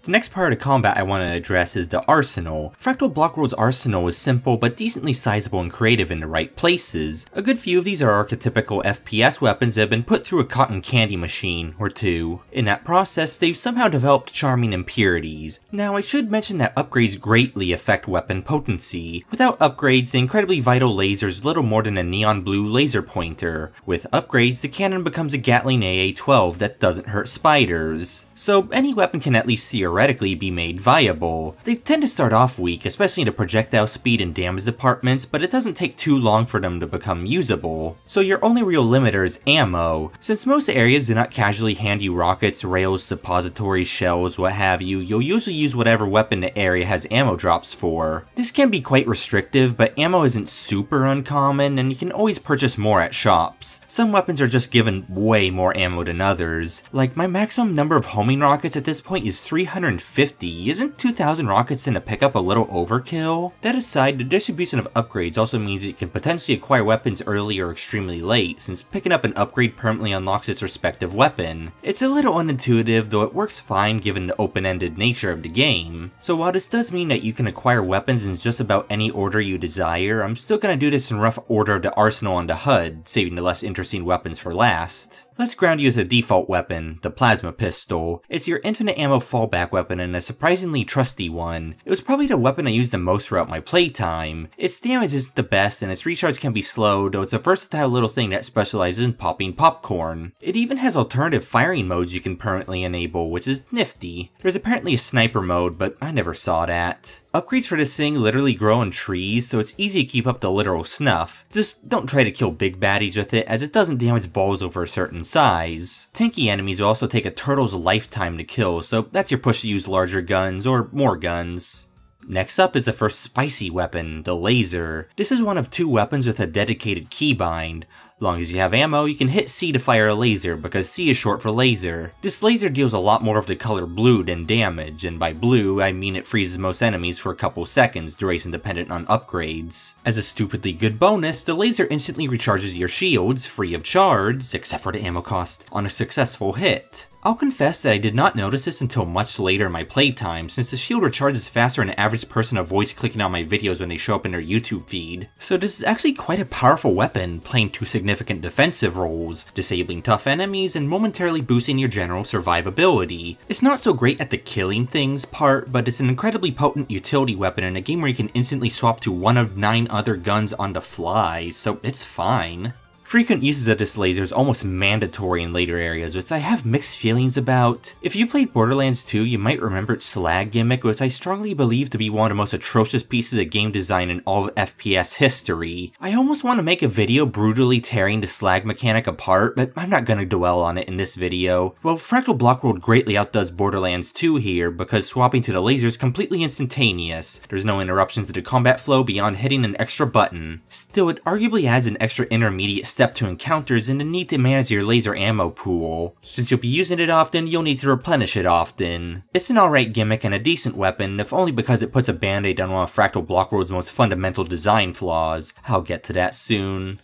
The next part of combat I want to address is the arsenal. Fractal Block World's arsenal is simple but decently sizable and creative in the right places. A good few of these are archetypical FPS weapons that have been put through a cotton candy machine or two. In that process, they've somehow developed charming impurities. Now, I should mention that upgrades greatly affect weapon potency. Without upgrades, the incredibly vital laser is little more than a neon blue laser pointer. With upgrades, the cannon becomes a Gatling AA-12 that doesn't hurt spiders. So any weapon can at least theoretically be made viable. They tend to start off weak, especially in the projectile speed and damage departments, but it doesn't take too long for them to become usable. So your only real limiter is ammo. Since most areas do not casually hand you rockets, rails, suppositories, shells, what have you, you'll usually use whatever weapon the area has ammo drops for. This can be quite restrictive, but ammo isn't super uncommon, and you can always purchase more at shops. Some weapons are just given way more ammo than others. Like, my maximum number of homing rockets at this point is 350. Isn't 2,000 rockets in a pickup a little overkill? That aside, the distribution of upgrades also means that you can potentially acquire weapons early or extremely late, since picking up an upgrade permanently unlocks its respective weapon. It's a little unintuitive, though it works fine given the open-ended nature of the game. So while this does mean that you can acquire weapons in just about any order you desire, I'm still gonna do this in rough order of the arsenal on the HUD, saving the less interesting weapons for last. Let's ground you with a default weapon, the plasma pistol. It's your infinite ammo fallback weapon and a surprisingly trusty one. It was probably the weapon I used the most throughout my playtime. Its damage isn't the best and its recharge can be slow, though it's a versatile little thing that specializes in popping popcorn. It even has alternative firing modes you can permanently enable, which is nifty. There's apparently a sniper mode, but I never saw that. Upgrades for this thing literally grow on trees, so it's easy to keep up the literal snuff. Just don't try to kill big baddies with it, as it doesn't damage balls over a certain size. Tanky enemies will also take a turtle's lifetime to kill, so that's your push to use larger guns, or more guns. Next up is the first spicy weapon, the laser. This is one of two weapons with a dedicated keybind. Long as you have ammo, you can hit C to fire a laser, because C is short for laser. This laser deals a lot more of the color blue than damage, and by blue, I mean it freezes most enemies for a couple seconds, duration dependent on upgrades. As a stupidly good bonus, the laser instantly recharges your shields, free of charge, except for the ammo cost, on a successful hit. I'll confess that I did not notice this until much later in my playtime, since the shield recharges faster than an average person avoids clicking on my videos when they show up in their YouTube feed. So this is actually quite a powerful weapon, playing two significant defensive roles, disabling tough enemies and momentarily boosting your general survivability. It's not so great at the killing things part, but it's an incredibly potent utility weapon in a game where you can instantly swap to one of 9 other guns on the fly, so it's fine. Frequent uses of this laser is almost mandatory in later areas, which I have mixed feelings about. If you played Borderlands 2, you might remember its slag gimmick, which I strongly believe to be one of the most atrocious pieces of game design in all of FPS history. I almost want to make a video brutally tearing the slag mechanic apart, but I'm not gonna dwell on it in this video. Well, Fractal Block World greatly outdoes Borderlands 2 here, because swapping to the laser is completely instantaneous. There's no interruption to the combat flow beyond hitting an extra button. Still, it arguably adds an extra intermediate step to encounters and the need to manage your laser ammo pool. Since you'll be using it often, you'll need to replenish it often. It's an alright gimmick and a decent weapon, if only because it puts a band-aid on one of Fractal Block World's most fundamental design flaws. I'll get to that soon.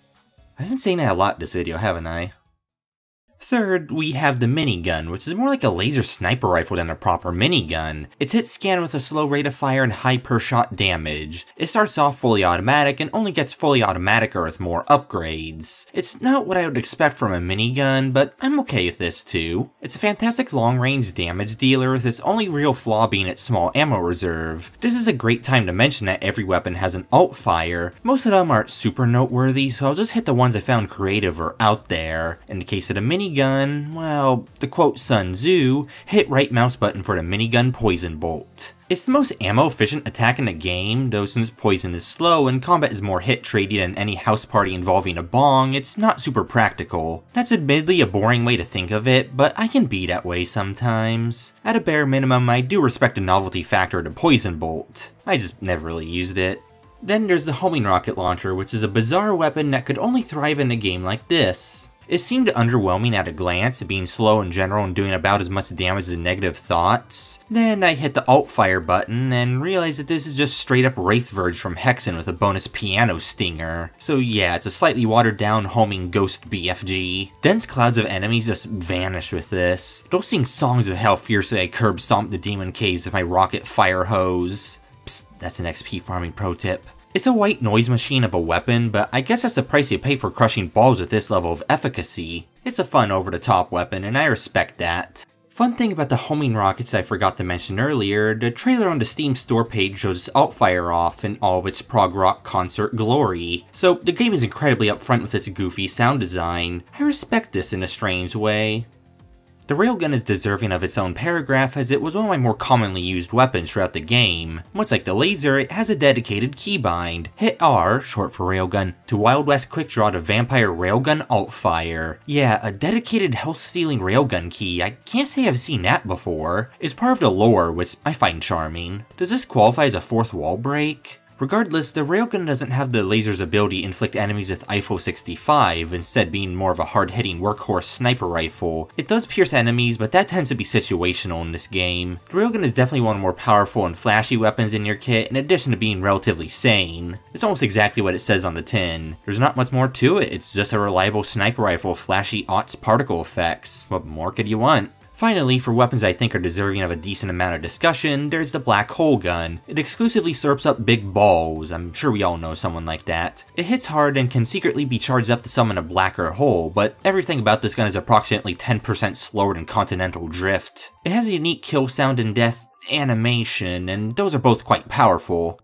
I've been saying that a lot this video, haven't I? Third, we have the minigun, which is more like a laser sniper rifle than a proper minigun. It's hit scan with a slow rate of fire and high per shot damage. It starts off fully automatic and only gets fully automaticer with more upgrades. It's not what I would expect from a minigun, but I'm okay with this too. It's a fantastic long range damage dealer with its only real flaw being its small ammo reserve. This is a great time to mention that every weapon has an alt fire. Most of them aren't super noteworthy, so I'll just hit the ones I found creative or out there. In the case of the minigun, minigun, well, to quote Sun Tzu, hit right mouse button for the minigun poison bolt. It's the most ammo-efficient attack in the game, though since poison is slow and combat is more hit-tradey than any house party involving a bong, it's not super practical. That's admittedly a boring way to think of it, but I can be that way sometimes. At a bare minimum, I do respect the novelty factor of the poison bolt. I just never really used it. Then there's the homing rocket launcher, which is a bizarre weapon that could only thrive in a game like this. It seemed underwhelming at a glance, being slow in general and doing about as much damage as negative thoughts. Then I hit the alt fire button and realized that this is just straight up Wraith Verge from Hexen with a bonus piano stinger. So yeah, it's a slightly watered down homing ghost BFG. Dense clouds of enemies just vanish with this. Those sing songs of how fiercely I curb stomp the demon caves with my rocket fire hose. Psst, that's an XP farming pro tip. It's a white noise machine of a weapon, but I guess that's the price you pay for crushing balls with this level of efficacy. It's a fun over-the-top weapon, and I respect that. Fun thing about the homing rockets I forgot to mention earlier, the trailer on the Steam store page shows its alt fire off in all of its prog rock concert glory. So the game is incredibly upfront with its goofy sound design. I respect this in a strange way. The railgun is deserving of its own paragraph as it was one of my more commonly used weapons throughout the game. Much like the laser, it has a dedicated keybind. Hit R, short for railgun, to Wild West quick draw to Vampire Railgun alt fire. Yeah, a dedicated health stealing railgun key, I can't say I've seen that before. It's part of the lore, which I find charming. Does this qualify as a fourth wall break? Regardless, the railgun doesn't have the laser's ability to inflict enemies with IFO 65, instead being more of a hard-hitting workhorse sniper rifle. It does pierce enemies, but that tends to be situational in this game. The railgun is definitely one of the more powerful and flashy weapons in your kit, in addition to being relatively sane. It's almost exactly what it says on the tin. There's not much more to it, it's just a reliable sniper rifle with flashy AUTS particle effects. What more could you want? Finally, for weapons I think are deserving of a decent amount of discussion, there's the black hole gun. It exclusively slurps up big balls, I'm sure we all know someone like that. It hits hard and can secretly be charged up to summon a blacker hole, but everything about this gun is approximately 10% slower than Continental Drift. It has a unique kill sound and death animation, and those are both quite powerful.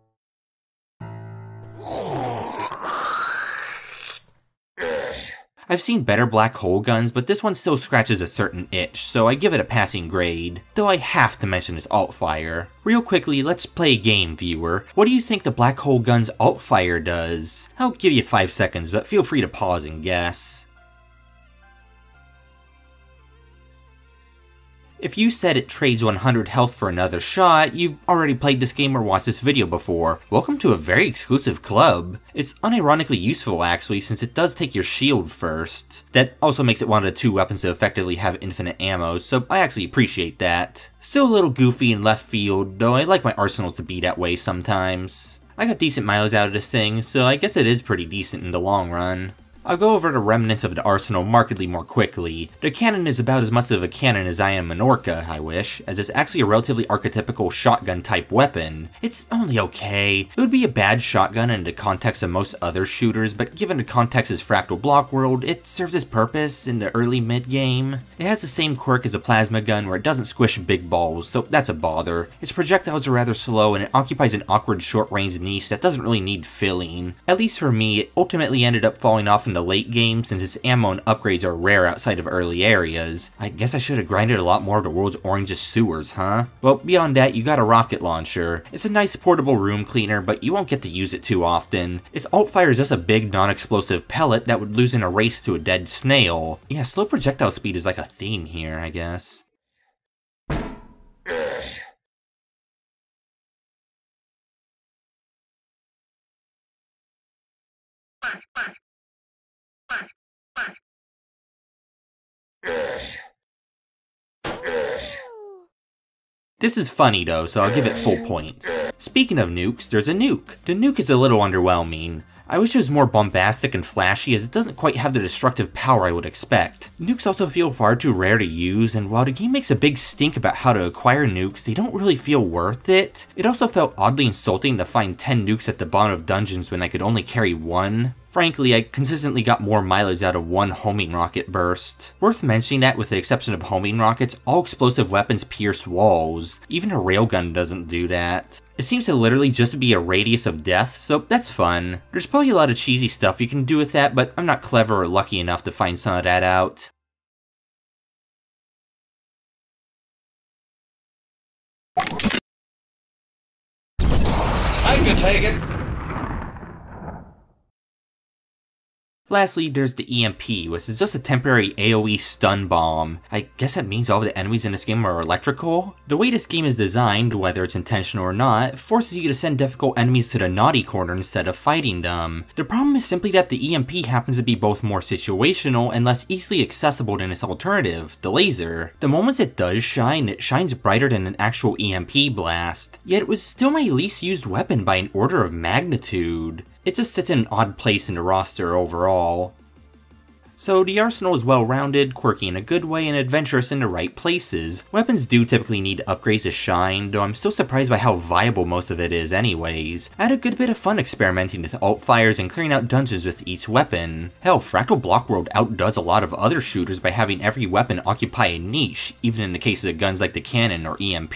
I've seen better black hole guns, but this one still scratches a certain itch, so I give it a passing grade. Though I have to mention its alt fire. Real quickly, let's play a game, viewer. What do you think the black hole gun's alt fire does? I'll give you 5 seconds, but feel free to pause and guess. If you said it trades 100 health for another shot, you've already played this game or watched this video before. Welcome to a very exclusive club. It's unironically useful actually, since it does take your shield first. That also makes it one of the 2 weapons to effectively have infinite ammo, so I actually appreciate that. Still a little goofy in left field, though I like my arsenals to be that way sometimes. I got decent mileage out of this thing, so I guess it is pretty decent in the long run. I'll go over the remnants of the arsenal markedly more quickly. The cannon is about as much of a cannon as I am an orca, I wish, as it's actually a relatively archetypical shotgun type weapon. It's only okay. It would be a bad shotgun in the context of most other shooters, but given the context is Fractal Block World, it serves its purpose in the early mid-game. It has the same quirk as a plasma gun where it doesn't squish big balls, so that's a bother. Its projectiles are rather slow and it occupies an awkward short-range niche that doesn't really need filling. At least for me, it ultimately ended up falling off in the late game since its ammo and upgrades are rare outside of early areas. I guess I should have grinded a lot more of the world's orangest sewers, huh? Well, beyond that, you got a rocket launcher. It's a nice portable room cleaner, but you won't get to use it too often. Its alt fire is just a big non-explosive pellet that would lose in a race to a dead snail. Yeah, slow projectile speed is like a theme here, I guess. This is funny though, so I'll give it full points. Speaking of nukes, there's a nuke. The nuke is a little underwhelming. I wish it was more bombastic and flashy as it doesn't quite have the destructive power I would expect. Nukes also feel far too rare to use, and while the game makes a big stink about how to acquire nukes, they don't really feel worth it. It also felt oddly insulting to find 10 nukes at the bottom of dungeons when I could only carry 1. Frankly, I consistently got more mileage out of 1 homing rocket burst. Worth mentioning that with the exception of homing rockets, all explosive weapons pierce walls. Even a railgun doesn't do that. It seems to literally just be a radius of death, so that's fun. There's probably a lot of cheesy stuff you can do with that, but I'm not clever or lucky enough to find some of that out. I can take it. Lastly, there's the EMP, which is just a temporary AoE stun bomb. I guess that means all of the enemies in this game are electrical? The way this game is designed, whether it's intentional or not, forces you to send difficult enemies to the naughty corner instead of fighting them. The problem is simply that the EMP happens to be both more situational and less easily accessible than its alternative, the laser. The moments it does shine, it shines brighter than an actual EMP blast, yet it was still my least used weapon by an order of magnitude. It just sits in an odd place in the roster overall. So the arsenal is well-rounded, quirky in a good way, and adventurous in the right places. Weapons do typically need upgrades to shine, though I'm still surprised by how viable most of it is anyways. I had a good bit of fun experimenting with alt fires and clearing out dungeons with each weapon. Hell, Fractal Block World outdoes a lot of other shooters by having every weapon occupy a niche, even in the case of guns like the cannon or EMP.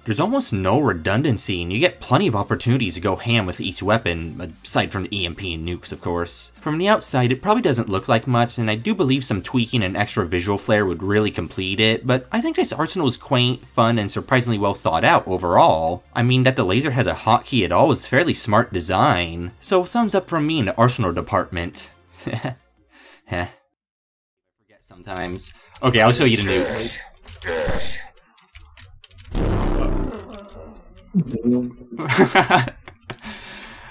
There's almost no redundancy, and you get plenty of opportunities to go ham with each weapon, aside from the EMP and nukes of course. From the outside, it probably doesn't look like much, and I do believe some tweaking and extra visual flair would really complete it, but I think this arsenal is quaint, fun, and surprisingly well thought out overall. I mean, that the laser has a hotkey at all is fairly smart design, so thumbs up from me in the arsenal department. Heh. Forget sometimes. Okay, I'll show you the nuke.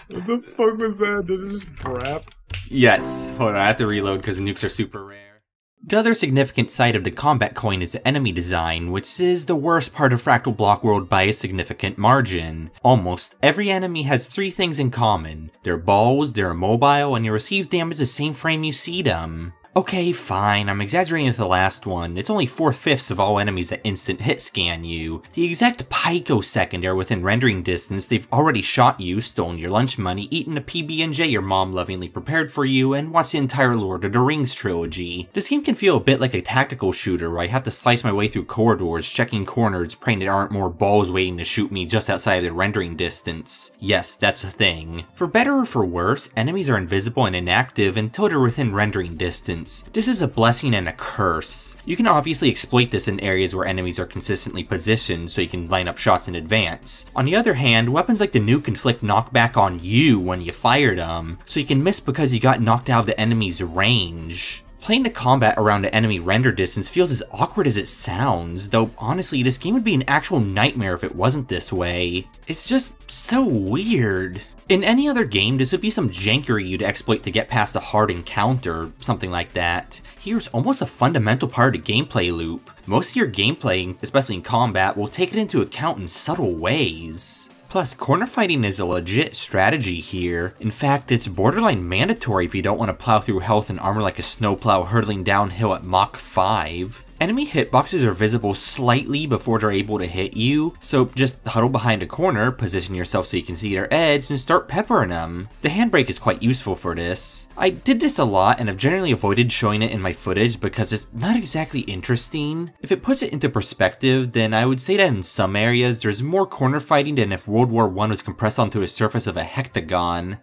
What the fuck was that? Did it just brap? Yes. Hold on, I have to reload because the nukes are super rare. The other significant side of the combat coin is the enemy design, which is the worst part of Fractal Block World by a significant margin. Almost every enemy has three things in common. They're balls, they're immobile, and you receive damage the same frame you see them. Okay, fine, I'm exaggerating with the last one. It's only 4/5 of all enemies that instant hit scan you. The exact picosecond they're within rendering distance, they've already shot you, stolen your lunch money, eaten a PB&J your mom lovingly prepared for you, and watched the entire Lord of the Rings trilogy. This game can feel a bit like a tactical shooter where I have to slice my way through corridors, checking corners, praying there aren't more balls waiting to shoot me just outside of the rendering distance. Yes, that's a thing. For better or for worse, enemies are invisible and inactive until they're within rendering distance. This is a blessing and a curse. You can obviously exploit this in areas where enemies are consistently positioned so you can line up shots in advance. On the other hand, weapons like the nuke inflict knockback on you when you fire them, so you can miss because you got knocked out of the enemy's range. Playing the combat around the enemy render distance feels as awkward as it sounds, though honestly this game would be an actual nightmare if it wasn't this way. It's just so weird. In any other game, this would be some jankery you'd exploit to get past a hard encounter, something like that. Here's almost a fundamental part of the gameplay loop. Most of your gameplay, especially in combat, will take it into account in subtle ways. Plus, corner fighting is a legit strategy here. In fact, it's borderline mandatory if you don't want to plow through health and armor like a snowplow hurtling downhill at Mach 5. Enemy hitboxes are visible slightly before they're able to hit you, so just huddle behind a corner, position yourself so you can see their edge, and start peppering them. The handbrake is quite useful for this. I did this a lot and have generally avoided showing it in my footage because it's not exactly interesting. If it puts it into perspective, then I would say that in some areas there's more corner fighting than if World War I was compressed onto a surface of a hectagon.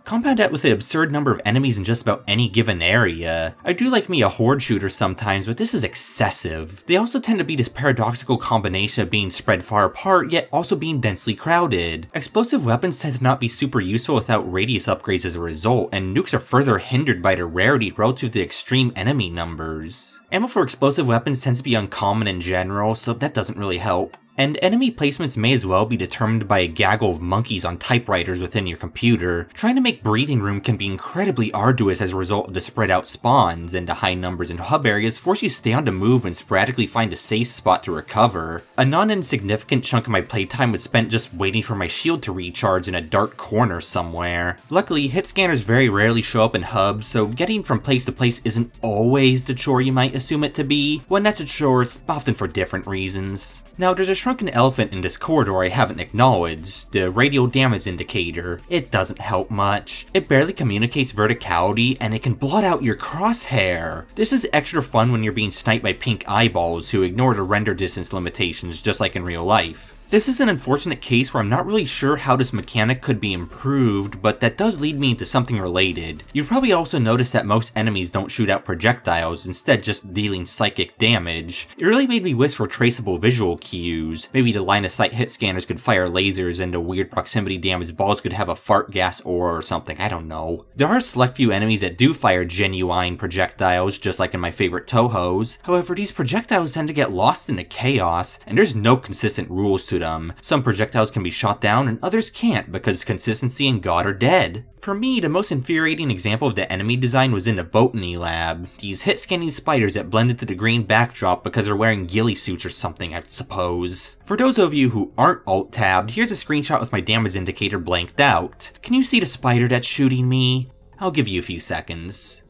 Compound that with the absurd number of enemies in just about any given area. I do like me a horde shooter sometimes, but this is excessive. They also tend to be this paradoxical combination of being spread far apart, yet also being densely crowded. Explosive weapons tend to not be super useful without radius upgrades as a result, and nukes are further hindered by their rarity relative to the extreme enemy numbers. Ammo for explosive weapons tends to be uncommon in general, so that doesn't really help. And enemy placements may as well be determined by a gaggle of monkeys on typewriters within your computer. Trying to make breathing room can be incredibly arduous as a result of the spread out spawns, and the high numbers in hub areas force you to stay on the move and sporadically find a safe spot to recover. A non-insignificant chunk of my playtime was spent just waiting for my shield to recharge in a dark corner somewhere. Luckily, hit scanners very rarely show up in hubs, so getting from place to place isn't always the chore you might assume it to be. When that's a chore, it's often for different reasons. Now, there's a shrunken elephant in this corridor I haven't acknowledged, the radial damage indicator. It doesn't help much. It barely communicates verticality, and it can blot out your crosshair. This is extra fun when you're being sniped by pink eyeballs who ignore the render distance limitations just like in real life. This is an unfortunate case where I'm not really sure how this mechanic could be improved, but that does lead me into something related. You've probably also noticed that most enemies don't shoot out projectiles, instead just dealing psychic damage. It really made me wish for traceable visual cues. Maybe the line of sight hit scanners could fire lasers and the weird proximity damage balls could have a fart gas aura or something, I don't know. There are a select few enemies that do fire genuine projectiles, just like in my favorite Tohos. However, these projectiles tend to get lost in the chaos, and there's no consistent rules to them. Some projectiles can be shot down and others can't because consistency and God are dead. For me, the most infuriating example of the enemy design was in the botany lab. These hit-scanning spiders that blend into the green backdrop because they're wearing ghillie suits or something, I suppose. For those of you who aren't alt-tabbed, here's a screenshot with my damage indicator blanked out. Can you see the spider that's shooting me? I'll give you a few seconds.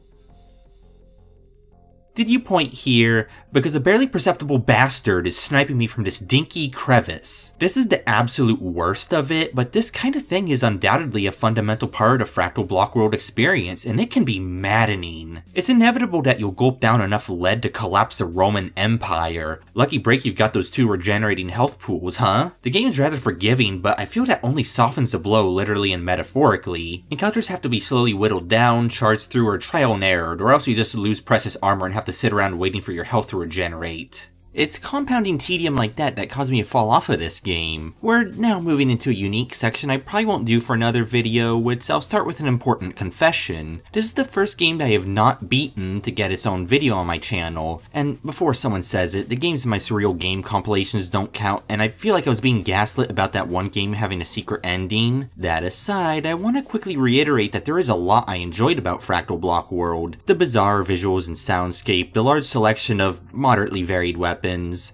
Did you point here? Because a barely perceptible bastard is sniping me from this dinky crevice. This is the absolute worst of it, but this kind of thing is undoubtedly a fundamental part of Fractal Block World experience, and it can be maddening. It's inevitable that you'll gulp down enough lead to collapse the Roman Empire. Lucky break you've got those 2 regenerating health pools, huh? The game is rather forgiving, but I feel that only softens the blow literally and metaphorically. Encounters have to be slowly whittled down, charged through, or trial and errored, or else you just lose precious armor and have to sit around waiting for your health to regenerate. It's compounding tedium like that caused me to fall off of this game. We're now moving into a unique section I probably won't do for another video, which I'll start with an important confession. This is the first game that I have not beaten to get its own video on my channel, and before someone says it, the games in my surreal game compilations don't count, and I feel like I was being gaslit about that one game having a secret ending. That aside, I want to quickly reiterate that there is a lot I enjoyed about Fractal Block World. The bizarre visuals and soundscape, the large selection of moderately varied weapons,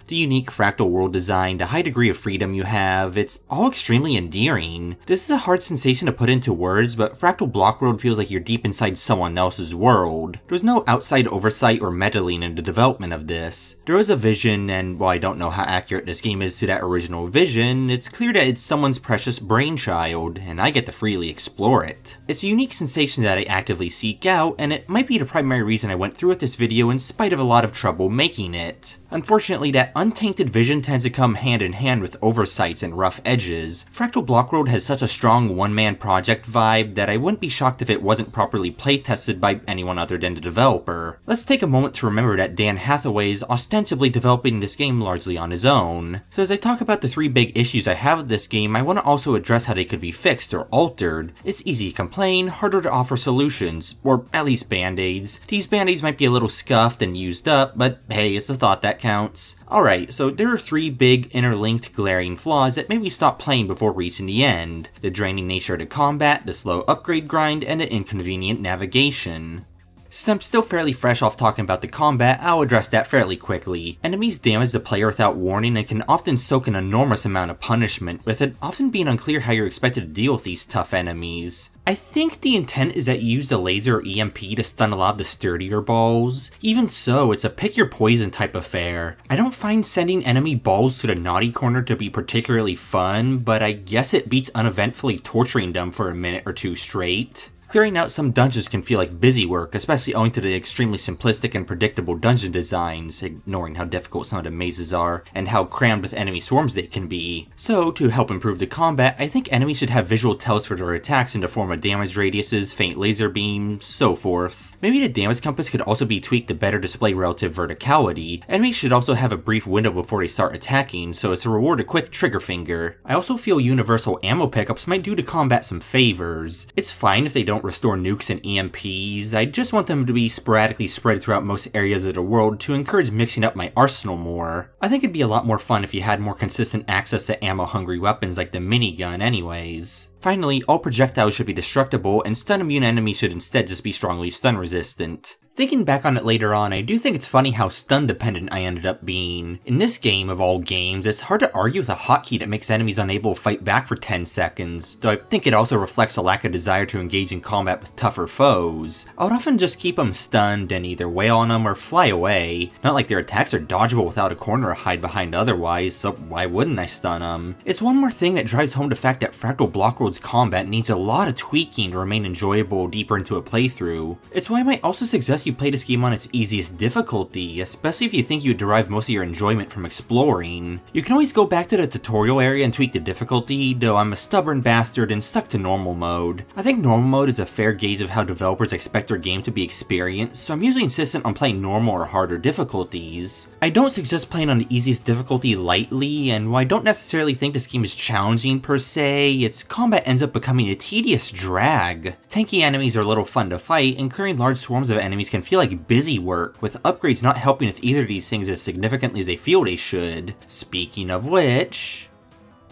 the unique fractal world design, the high degree of freedom you have, it's all extremely endearing. This is a hard sensation to put into words, but Fractal Block World feels like you're deep inside someone else's world. There's no outside oversight or meddling in the development of this. There was a vision, and while I don't know how accurate this game is to that original vision, it's clear that it's someone's precious brainchild, and I get to freely explore it. It's a unique sensation that I actively seek out, and it might be the primary reason I went through with this video in spite of a lot of trouble making it. Unfortunately, that untainted vision tends to come hand in hand with oversights and rough edges. Fractal Block World has such a strong one-man project vibe that I wouldn't be shocked if it wasn't properly playtested by anyone other than the developer. Let's take a moment to remember that Dan Hathaway is ostensibly developing this game largely on his own. So as I talk about the 3 big issues I have with this game, I want to also address how they could be fixed or altered. It's easy to complain, harder to offer solutions, or at least band-aids. These band-aids might be a little scuffed and used up, but hey, it's a thought that counts. Alright, so there are 3 big, interlinked, glaring flaws that made me stop playing before reaching the end. The draining nature of the combat, the slow upgrade grind, and the inconvenient navigation. Since I'm still fairly fresh off talking about the combat, I'll address that fairly quickly. Enemies damage the player without warning and can often soak an enormous amount of punishment, with it often being unclear how you're expected to deal with these tough enemies. I think the intent is that you use the laser or EMP to stun a lot of the sturdier balls. Even so, it's a pick your poison type affair. I don't find sending enemy balls to the naughty corner to be particularly fun, but I guess it beats uneventfully torturing them for a minute or 2 straight. Clearing out some dungeons can feel like busy work, especially owing to the extremely simplistic and predictable dungeon designs, ignoring how difficult some of the mazes are, and how crammed with enemy swarms they can be. So, to help improve the combat, I think enemies should have visual tells for their attacks in the form of damage radiuses, faint laser beams, so forth. Maybe the damage compass could also be tweaked to better display relative verticality. Enemies should also have a brief window before they start attacking, so as to reward a quick trigger finger. I also feel universal ammo pickups might do the combat some favors. It's fine if they don't restore nukes and EMPs, I just want them to be sporadically spread throughout most areas of the world to encourage mixing up my arsenal more. I think it'd be a lot more fun if you had more consistent access to ammo-hungry weapons like the minigun anyways. Finally, all projectiles should be destructible, and stun-immune enemies should instead just be strongly stun-resistant. Thinking back on it later on, I do think it's funny how stun-dependent I ended up being. In this game, of all games, it's hard to argue with a hotkey that makes enemies unable to fight back for 10 seconds, though I think it also reflects a lack of desire to engage in combat with tougher foes. I would often just keep them stunned and either wail on them or fly away. Not like their attacks are dodgeable without a corner to hide behind otherwise, so why wouldn't I stun them? It's one more thing that drives home the fact that Fractal Block World's combat needs a lot of tweaking to remain enjoyable deeper into a playthrough. It's why I might also suggest suggest you play this game on its easiest difficulty, especially if you think you would derive most of your enjoyment from exploring. You can always go back to the tutorial area and tweak the difficulty, though I'm a stubborn bastard and stuck to normal mode. I think normal mode is a fair gauge of how developers expect their game to be experienced, so I'm usually insistent on playing normal or harder difficulties. I don't suggest playing on the easiest difficulty lightly, and while I don't necessarily think this game is challenging per se, its combat ends up becoming a tedious drag. Tanky enemies are a little fun to fight, and clearing large swarms of enemies can feel like busy work, with upgrades not helping with either of these things as significantly as they feel they should. Speaking of which,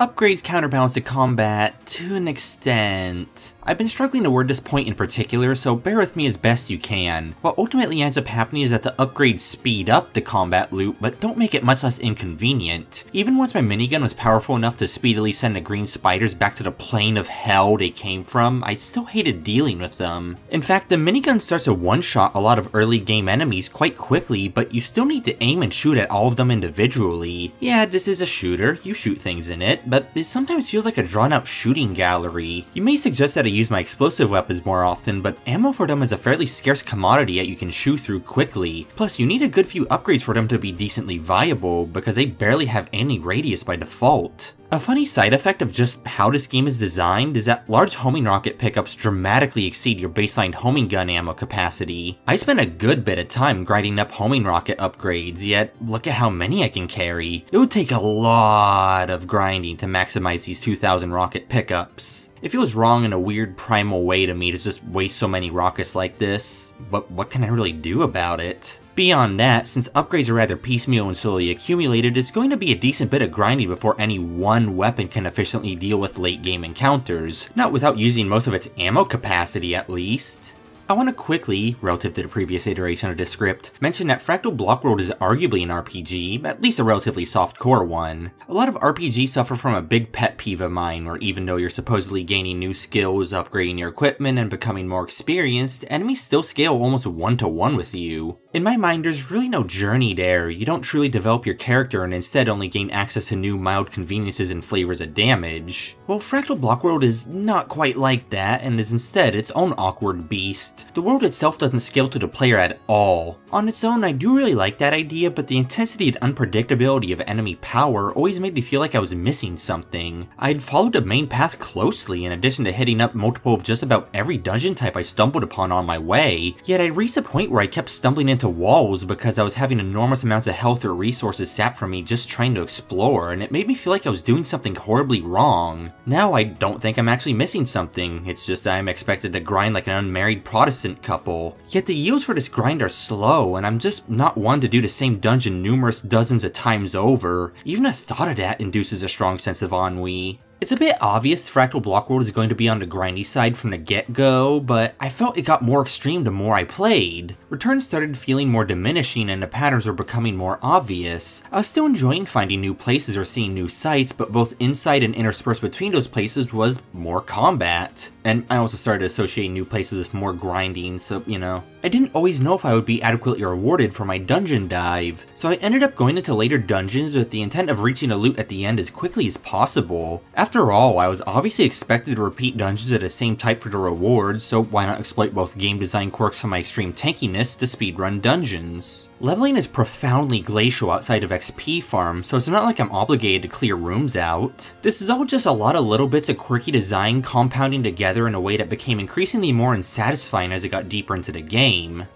upgrades counterbalance the combat to an extent. I've been struggling to word this point in particular, so bear with me as best you can. What ultimately ends up happening is that the upgrades speed up the combat loop, but don't make it much less inconvenient. Even once my minigun was powerful enough to speedily send the green spiders back to the plane of hell they came from, I still hated dealing with them. In fact, the minigun starts to one-shot a lot of early game enemies quite quickly, but you still need to aim and shoot at all of them individually. Yeah, this is a shooter, you shoot things in it, but it sometimes feels like a drawn-out shooting gallery. You may suggest that I use my explosive weapons more often, but ammo for them is a fairly scarce commodity that you can chew through quickly. Plus, you need a good few upgrades for them to be decently viable, because they barely have any radius by default. A funny side effect of just how this game is designed is that large homing rocket pickups dramatically exceed your baseline homing gun ammo capacity. I spent a good bit of time grinding up homing rocket upgrades, yet look at how many I can carry. It would take a lot of grinding to maximize these 2,000 rocket pickups. It feels wrong in a weird primal way to me to just waste so many rockets like this, but what can I really do about it? Beyond that, since upgrades are rather piecemeal and slowly accumulated, it's going to be a decent bit of grinding before any one weapon can efficiently deal with late game encounters, not without using most of its ammo capacity at least. I want to quickly, relative to the previous iteration of this script, mention that Fractal Block World is arguably an RPG, at least a relatively soft-core one. A lot of RPGs suffer from a big pet peeve of mine, where even though you're supposedly gaining new skills, upgrading your equipment, and becoming more experienced, enemies still scale almost one-to-one with you. In my mind, there's really no journey there. You don't truly develop your character and instead only gain access to new mild conveniences and flavors of damage. Well, Fractal Block World is not quite like that, and is instead its own awkward beast. The world itself doesn't scale to the player at all. On its own, I do really like that idea, but the intensity and unpredictability of enemy power always made me feel like I was missing something. I'd followed the main path closely in addition to hitting up multiple of just about every dungeon type I stumbled upon on my way, yet I reached a point where I kept stumbling into walls because I was having enormous amounts of health or resources sapped from me just trying to explore, and it made me feel like I was doing something horribly wrong. Now I don't think I'm actually missing something, it's just that I'm expected to grind like an unmarried Protestant couple. Yet the yields for this grind are slow, and I'm just not one to do the same dungeon numerous dozens of times over. Even a thought of that induces a strong sense of ennui. It's a bit obvious Fractal Block World is going to be on the grindy side from the get-go, but I felt it got more extreme the more I played. Returns started feeling more diminishing and the patterns were becoming more obvious. I was still enjoying finding new places or seeing new sights, but both inside and interspersed between those places was more combat. And I also started associating new places with more grinding, so, you know. I didn't always know if I would be adequately rewarded for my dungeon dive, so I ended up going into later dungeons with the intent of reaching a loot at the end as quickly as possible. After all, I was obviously expected to repeat dungeons of the same type for the rewards, so why not exploit both game design quirks and my extreme tankiness to speedrun dungeons? Leveling is profoundly glacial outside of XP farm, so it's not like I'm obligated to clear rooms out. This is all just a lot of little bits of quirky design compounding together in a way that became increasingly more unsatisfying as it got deeper into the game.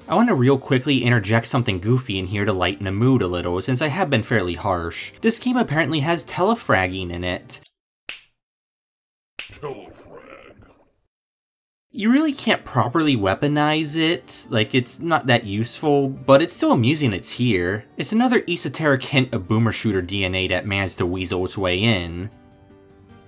I want to real quickly interject something goofy in here to lighten the mood a little, since I have been fairly harsh. This game apparently has telefragging in it. You really can't properly weaponize it, like it's not that useful, but it's still amusing it's here. It's another esoteric hint of boomer shooter DNA that managed to weasel its way in.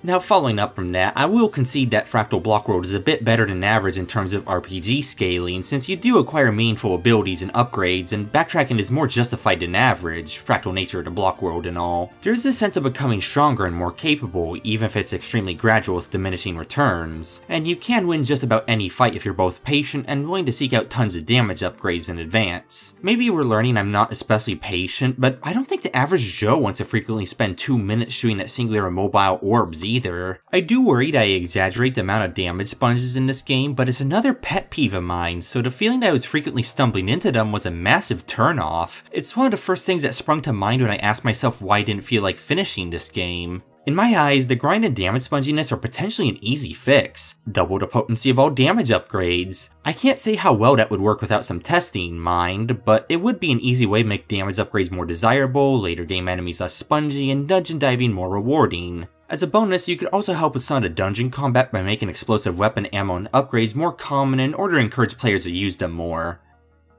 Now, following up from that, I will concede that Fractal Block World is a bit better than average in terms of RPG scaling, since you do acquire meaningful abilities and upgrades, and backtracking is more justified than average, fractal nature of the Block World and all. There's a sense of becoming stronger and more capable, even if it's extremely gradual with diminishing returns, and you can win just about any fight if you're both patient and willing to seek out tons of damage upgrades in advance. Maybe we're learning I'm not especially patient, but I don't think the average Joe wants to frequently spend 2 minutes shooting at singular immobile orbs either. either. I do worry that I exaggerate the amount of damage sponges in this game, but it's another pet peeve of mine, so the feeling that I was frequently stumbling into them was a massive turnoff. It's one of the first things that sprung to mind when I asked myself why I didn't feel like finishing this game. In my eyes, the grind and damage sponginess are potentially an easy fix. Double the potency of all damage upgrades. I can't say how well that would work without some testing, mind, but it would be an easy way to make damage upgrades more desirable, later game enemies less spongy, and dungeon diving more rewarding. As a bonus, you could also help with some of the dungeon combat by making explosive weapon ammo and upgrades more common in order to encourage players to use them more.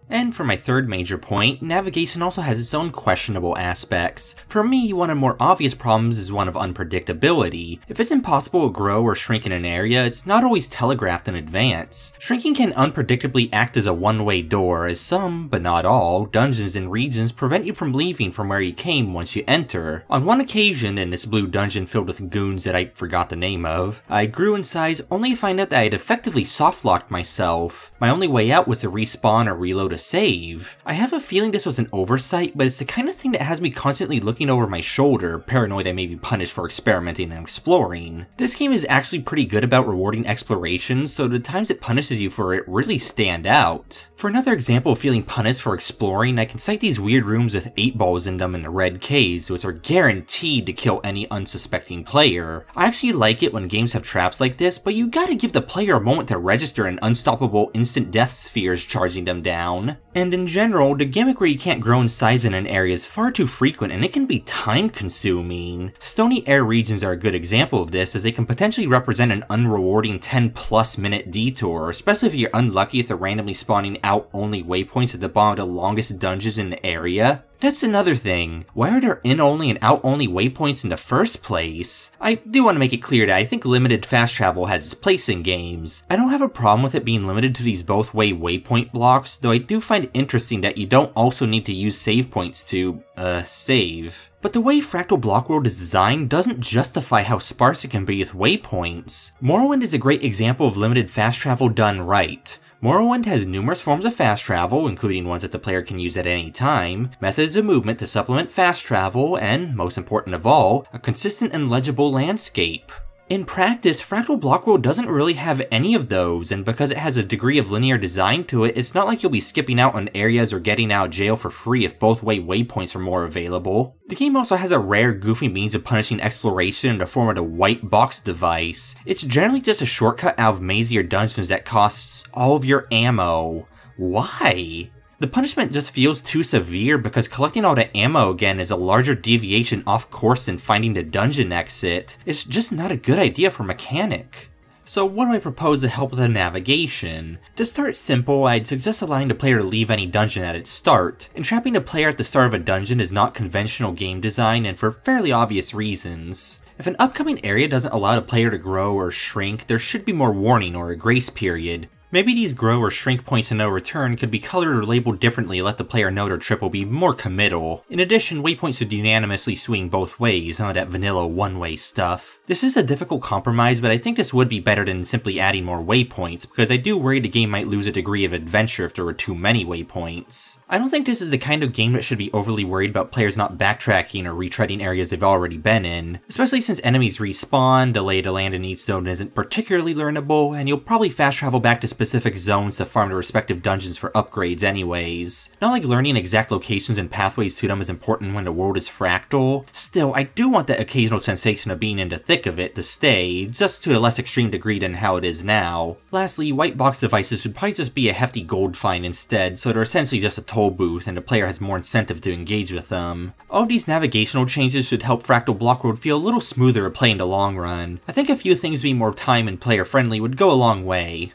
And for my third major point, navigation also has its own questionable aspects. For me, one of the more obvious problems is one of unpredictability. If it's impossible to grow or shrink in an area, it's not always telegraphed in advance. Shrinking can unpredictably act as a one-way door, as some, but not all, dungeons and regions prevent you from leaving from where you came once you enter. On one occasion, in this blue dungeon filled with goons that I forgot the name of, I grew in size only to find out that I had effectively soft-locked myself. My only way out was to respawn or reload a save. I have a feeling this was an oversight, but it's the kind of thing that has me constantly looking over my shoulder, paranoid I may be punished for experimenting and exploring. This game is actually pretty good about rewarding exploration, so the times it punishes you for it really stand out. For another example of feeling punished for exploring, I can cite these weird rooms with 8 balls in them in the red caves, which are guaranteed to kill any unsuspecting player. I actually like it when games have traps like this, but you gotta give the player a moment to register an unstoppable instant death spheres charging them down. And in general, the gimmick where you can't grow in size in an area is far too frequent and it can be time consuming. Stony air regions are a good example of this, as they can potentially represent an unrewarding 10+ minute detour, especially if you're unlucky with the randomly spawning out only waypoints at the bottom of the longest dungeons in the area. That's another thing. Why are there in-only and out-only waypoints in the first place? I do want to make it clear that I think limited fast travel has its place in games. I don't have a problem with it being limited to these both-way waypoint blocks, though I do find it interesting that you don't also need to use save points to, save. But the way Fractal Block World is designed doesn't justify how sparse it can be with waypoints. Morrowind is a great example of limited fast travel done right. Morrowind has numerous forms of fast travel, including ones that the player can use at any time, methods of movement to supplement fast travel, and, most important of all, a consistent and legible landscape. In practice, Fractal Block World doesn't really have any of those, and because it has a degree of linear design to it, it's not like you'll be skipping out on areas or getting out of jail for free if both-way waypoints are more available. The game also has a rare, goofy means of punishing exploration in the form of the white box device. It's generally just a shortcut out of mazier dungeons that costs all of your ammo. Why? The punishment just feels too severe because collecting all the ammo again is a larger deviation off course than finding the dungeon exit. It's just not a good idea for a mechanic. So what do I propose to help with the navigation? To start simple, I'd suggest allowing the player to leave any dungeon at its start. Entrapping the player at the start of a dungeon is not conventional game design, and for fairly obvious reasons. If an upcoming area doesn't allow the player to grow or shrink, there should be more warning or a grace period. Maybe these grow or shrink points of no return could be colored or labeled differently to let the player know their trip will be more committal. In addition, waypoints would unanimously swing both ways, none of that vanilla one-way stuff. This is a difficult compromise, but I think this would be better than simply adding more waypoints, because I do worry the game might lose a degree of adventure if there were too many waypoints. I don't think this is the kind of game that should be overly worried about players not backtracking or retreading areas they've already been in, especially since enemies respawn, delay to land in each zone isn't particularly learnable, and you'll probably fast travel back to specific zones to farm the respective dungeons for upgrades anyways. Not like learning exact locations and pathways to them is important when the world is fractal. Still, I do want that occasional sensation of being in the thick of it to stay, just to a less extreme degree than how it is now. Lastly, white box devices should probably just be a hefty gold fine instead, so they're essentially just a toll booth and the player has more incentive to engage with them. All these navigational changes should help Fractal Block World feel a little smoother to play in the long run. I think a few things being more time and player friendly would go a long way.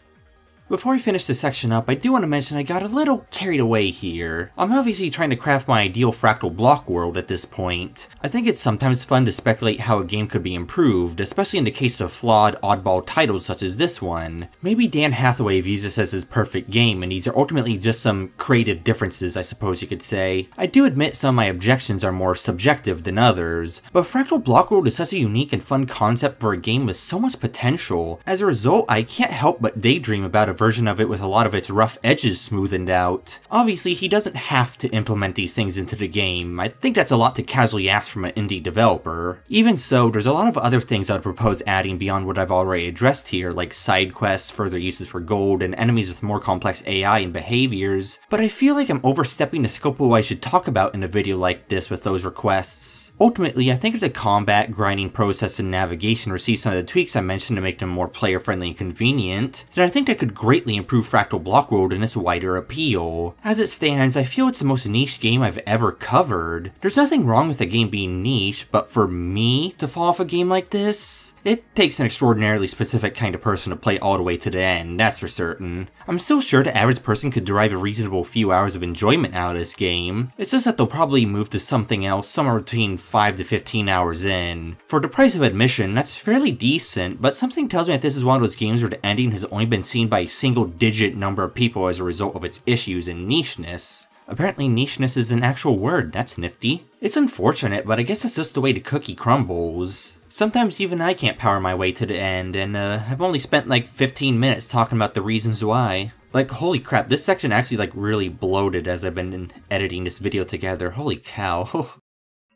Before I finish this section up, I do want to mention I got a little carried away here. I'm obviously trying to craft my ideal Fractal Block World at this point. I think it's sometimes fun to speculate how a game could be improved, especially in the case of flawed, oddball titles such as this one. Maybe Dan Hathaway views this as his perfect game, and these are ultimately just some creative differences, I suppose you could say. I do admit some of my objections are more subjective than others, but Fractal Block World is such a unique and fun concept for a game with so much potential. As a result, I can't help but daydream about a version of it with a lot of its rough edges smoothened out. Obviously, he doesn't have to implement these things into the game. I think that's a lot to casually ask from an indie developer. Even so, there's a lot of other things I'd propose adding beyond what I've already addressed here, like side quests, further uses for gold, and enemies with more complex AI and behaviors, but I feel like I'm overstepping the scope of what I should talk about in a video like this with those requests. Ultimately, I think if the combat, grinding process, and navigation receive some of the tweaks I mentioned to make them more player-friendly and convenient, then I think that could greatly improve Fractal Block World and its wider appeal. As it stands, I feel it's the most niche game I've ever covered. There's nothing wrong with the game being niche, but for me to fall off a game like this, it takes an extraordinarily specific kind of person to play all the way to the end, that's for certain. I'm still sure the average person could derive a reasonable few hours of enjoyment out of this game. It's just that they'll probably move to something else somewhere between 5 to 15 hours in. For the price of admission, that's fairly decent, but something tells me that this is one of those games where the ending has only been seen by a single-digit number of people as a result of its issues and nicheness. Apparently nicheness is an actual word, that's nifty. It's unfortunate, but I guess it's just the way the cookie crumbles. Sometimes even I can't power my way to the end, and I've only spent like 15 minutes talking about the reasons why. Like, holy crap, this section actually like really bloated as I've been editing this video together, holy cow.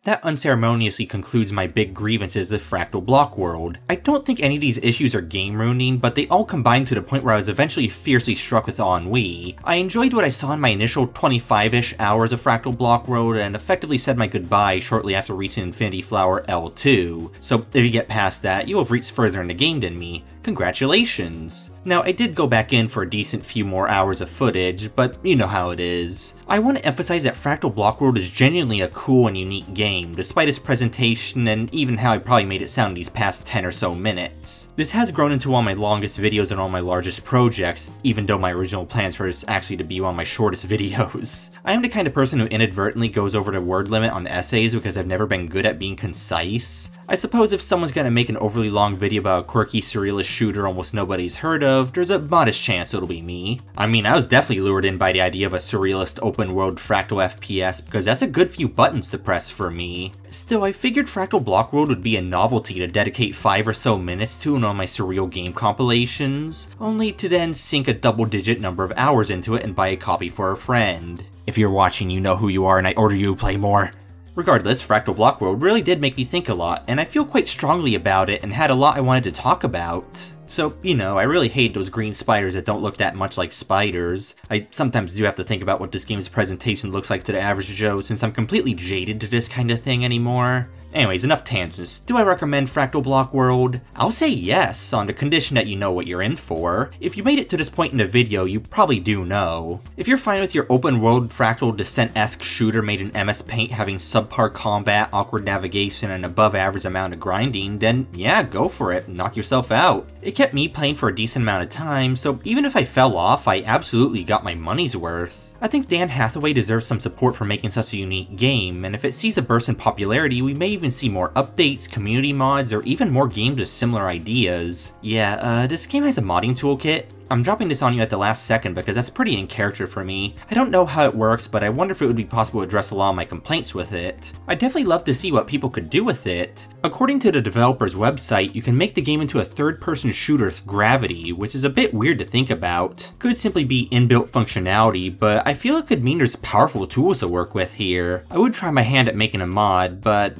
That unceremoniously concludes my big grievances with Fractal Block World. I don't think any of these issues are game ruining, but they all combined to the point where I was eventually fiercely struck with ennui. I enjoyed what I saw in my initial 25-ish hours of Fractal Block World and effectively said my goodbye shortly after reaching Infinity Flower L2, so if you get past that, you will have reached further in the game than me. Congratulations! Now, I did go back in for a decent few more hours of footage, but you know how it is. I want to emphasize that Fractal Block World is genuinely a cool and unique game, despite its presentation and even how I probably made it sound these past 10 or so minutes. This has grown into one of my longest videos and all my largest projects, even though my original plans for this actually to be one of my shortest videos. I am the kind of person who inadvertently goes over the word limit on essays because I've never been good at being concise. I suppose if someone's gonna make an overly long video about a quirky surrealist shooter almost nobody's heard of, there's a modest chance it'll be me. I mean, I was definitely lured in by the idea of a surrealist open world fractal FPS because that's a good few buttons to press for me. Still, I figured Fractal Block World would be a novelty to dedicate 5 or so minutes to in all my surreal game compilations, only to then sink a double-digit number of hours into it and buy a copy for a friend. If you're watching, you know who you are and I order you to play more. Regardless, Fractal Block World really did make me think a lot, and I feel quite strongly about it and had a lot I wanted to talk about. So, you know, I really hate those green spiders that don't look that much like spiders. I sometimes do have to think about what this game's presentation looks like to the average Joe since I'm completely jaded to this kind of thing anymore. Anyways, enough tangents. Do I recommend Fractal Block World? I'll say yes, on the condition that you know what you're in for. If you made it to this point in the video, you probably do know. If you're fine with your open world Fractal Descent-esque shooter made in MS Paint having subpar combat, awkward navigation, and above average amount of grinding, then yeah, go for it, knock yourself out. It kept me playing for a decent amount of time, so even if I fell off, I absolutely got my money's worth. I think Dan Hathaway deserves some support for making such a unique game, and if it sees a burst in popularity, we may even see more updates, community mods, or even more games with similar ideas. Yeah, this game has a modding toolkit. I'm dropping this on you at the last second because that's pretty in character for me. I don't know how it works, but I wonder if it would be possible to address a lot of my complaints with it. I'd definitely love to see what people could do with it. According to the developer's website, you can make the game into a third-person shooter with gravity, which is a bit weird to think about. Could simply be inbuilt functionality, but I feel it could mean there's powerful tools to work with here. I would try my hand at making a mod, but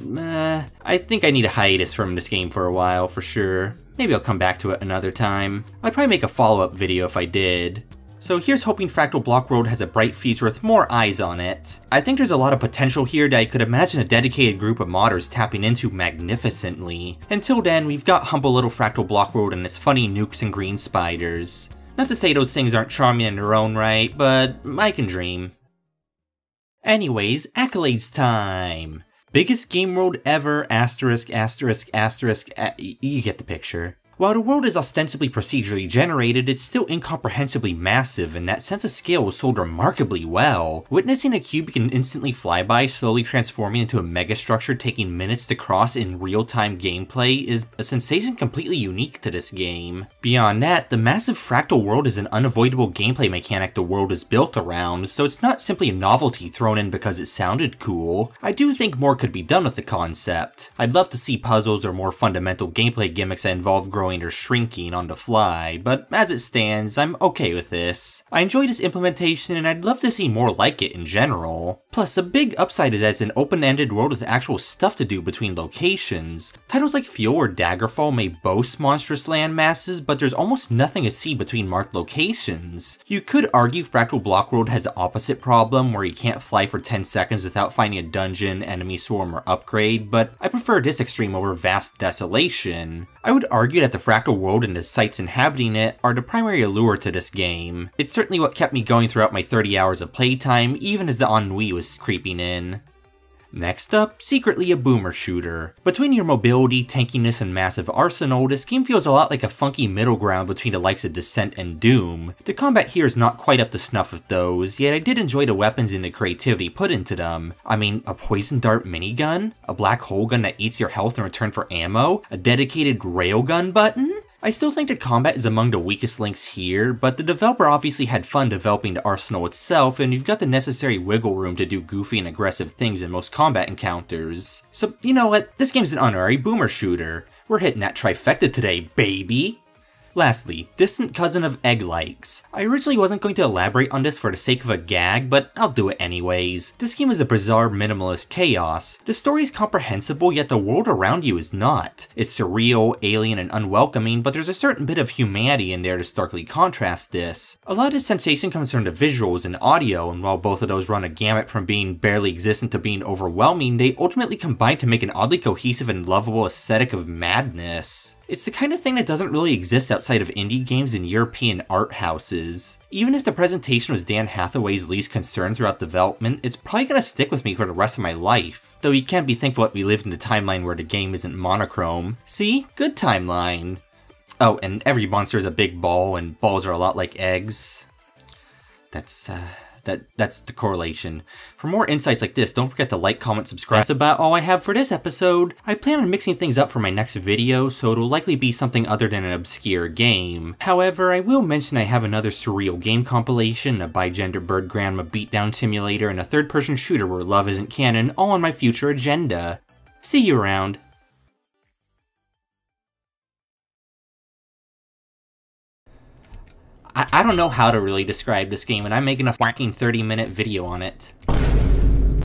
I think I need a hiatus from this game for a while for sure. Maybe I'll come back to it another time. I'd probably make a follow-up video if I did. So here's hoping Fractal Block World has a bright future with more eyes on it. I think there's a lot of potential here that I could imagine a dedicated group of modders tapping into magnificently. Until then, we've got humble little Fractal Block World and its funny nukes and green spiders. Not to say those things aren't charming in their own right, but I can dream. Anyways, Accolades time! Biggest game world ever, asterisk, asterisk, asterisk, you get the picture. While the world is ostensibly procedurally generated, it's still incomprehensibly massive, and that sense of scale was sold remarkably well. Witnessing a cube you can instantly fly by slowly transforming into a megastructure taking minutes to cross in real-time gameplay is a sensation completely unique to this game. Beyond that, the massive fractal world is an unavoidable gameplay mechanic the world is built around, so it's not simply a novelty thrown in because it sounded cool. I do think more could be done with the concept. I'd love to see puzzles or more fundamental gameplay gimmicks that involve growing growing or shrinking on the fly, but as it stands, I'm okay with this. I enjoy this implementation and I'd love to see more like it in general. Plus, a big upside is that it's an open-ended world with actual stuff to do between locations. Titles like Fuel or Daggerfall may boast monstrous land masses, but there's almost nothing to see between marked locations. You could argue Fractal Block World has the opposite problem, where you can't fly for 10 seconds without finding a dungeon, enemy swarm, or upgrade, but I prefer this extreme over vast desolation. I would argue that the fractal world and the sites inhabiting it are the primary allure to this game. It's certainly what kept me going throughout my 30 hours of playtime, even as the ennui was creeping in. Next up, secretly a boomer shooter. Between your mobility, tankiness, and massive arsenal, this game feels a lot like a funky middle ground between the likes of Descent and Doom. The combat here is not quite up to snuff with those, yet I did enjoy the weapons and the creativity put into them. I mean, a poison dart minigun? A black hole gun that eats your health in return for ammo? A dedicated railgun button? I still think the combat is among the weakest links here, but the developer obviously had fun developing the arsenal itself, and you've got the necessary wiggle room to do goofy and aggressive things in most combat encounters. So, you know what, this game's an honorary boomer shooter. We're hitting that trifecta today, baby! Lastly, distant cousin of egg likes. I originally wasn't going to elaborate on this for the sake of a gag, but I'll do it anyways. This game is a bizarre minimalist chaos. The story is comprehensible, yet the world around you is not. It's surreal, alien, and unwelcoming, but there's a certain bit of humanity in there to starkly contrast this. A lot of sensation comes from the visuals and audio, and while both of those run a gamut from being barely existent to being overwhelming, they ultimately combine to make an oddly cohesive and lovable aesthetic of madness. It's the kind of thing that doesn't really exist outside of indie games and European art houses. Even if the presentation was Dan Hathaway's least concern throughout development, it's probably gonna stick with me for the rest of my life. Though you can't be thankful that we lived in the timeline where the game isn't monochrome. See? Good timeline. Oh, and every monster is a big ball, and balls are a lot like eggs. That's the correlation. For more insights like this, don't forget to like, comment, subscribe. That's about all I have for this episode. I plan on mixing things up for my next video, so it'll likely be something other than an obscure game. However, I will mention I have another surreal game compilation, a bi-gender bird grandma beatdown simulator, and a third-person shooter where love isn't canon, all on my future agenda. See you around. I don't know how to really describe this game, and I'm making a fucking 30-minute video on it.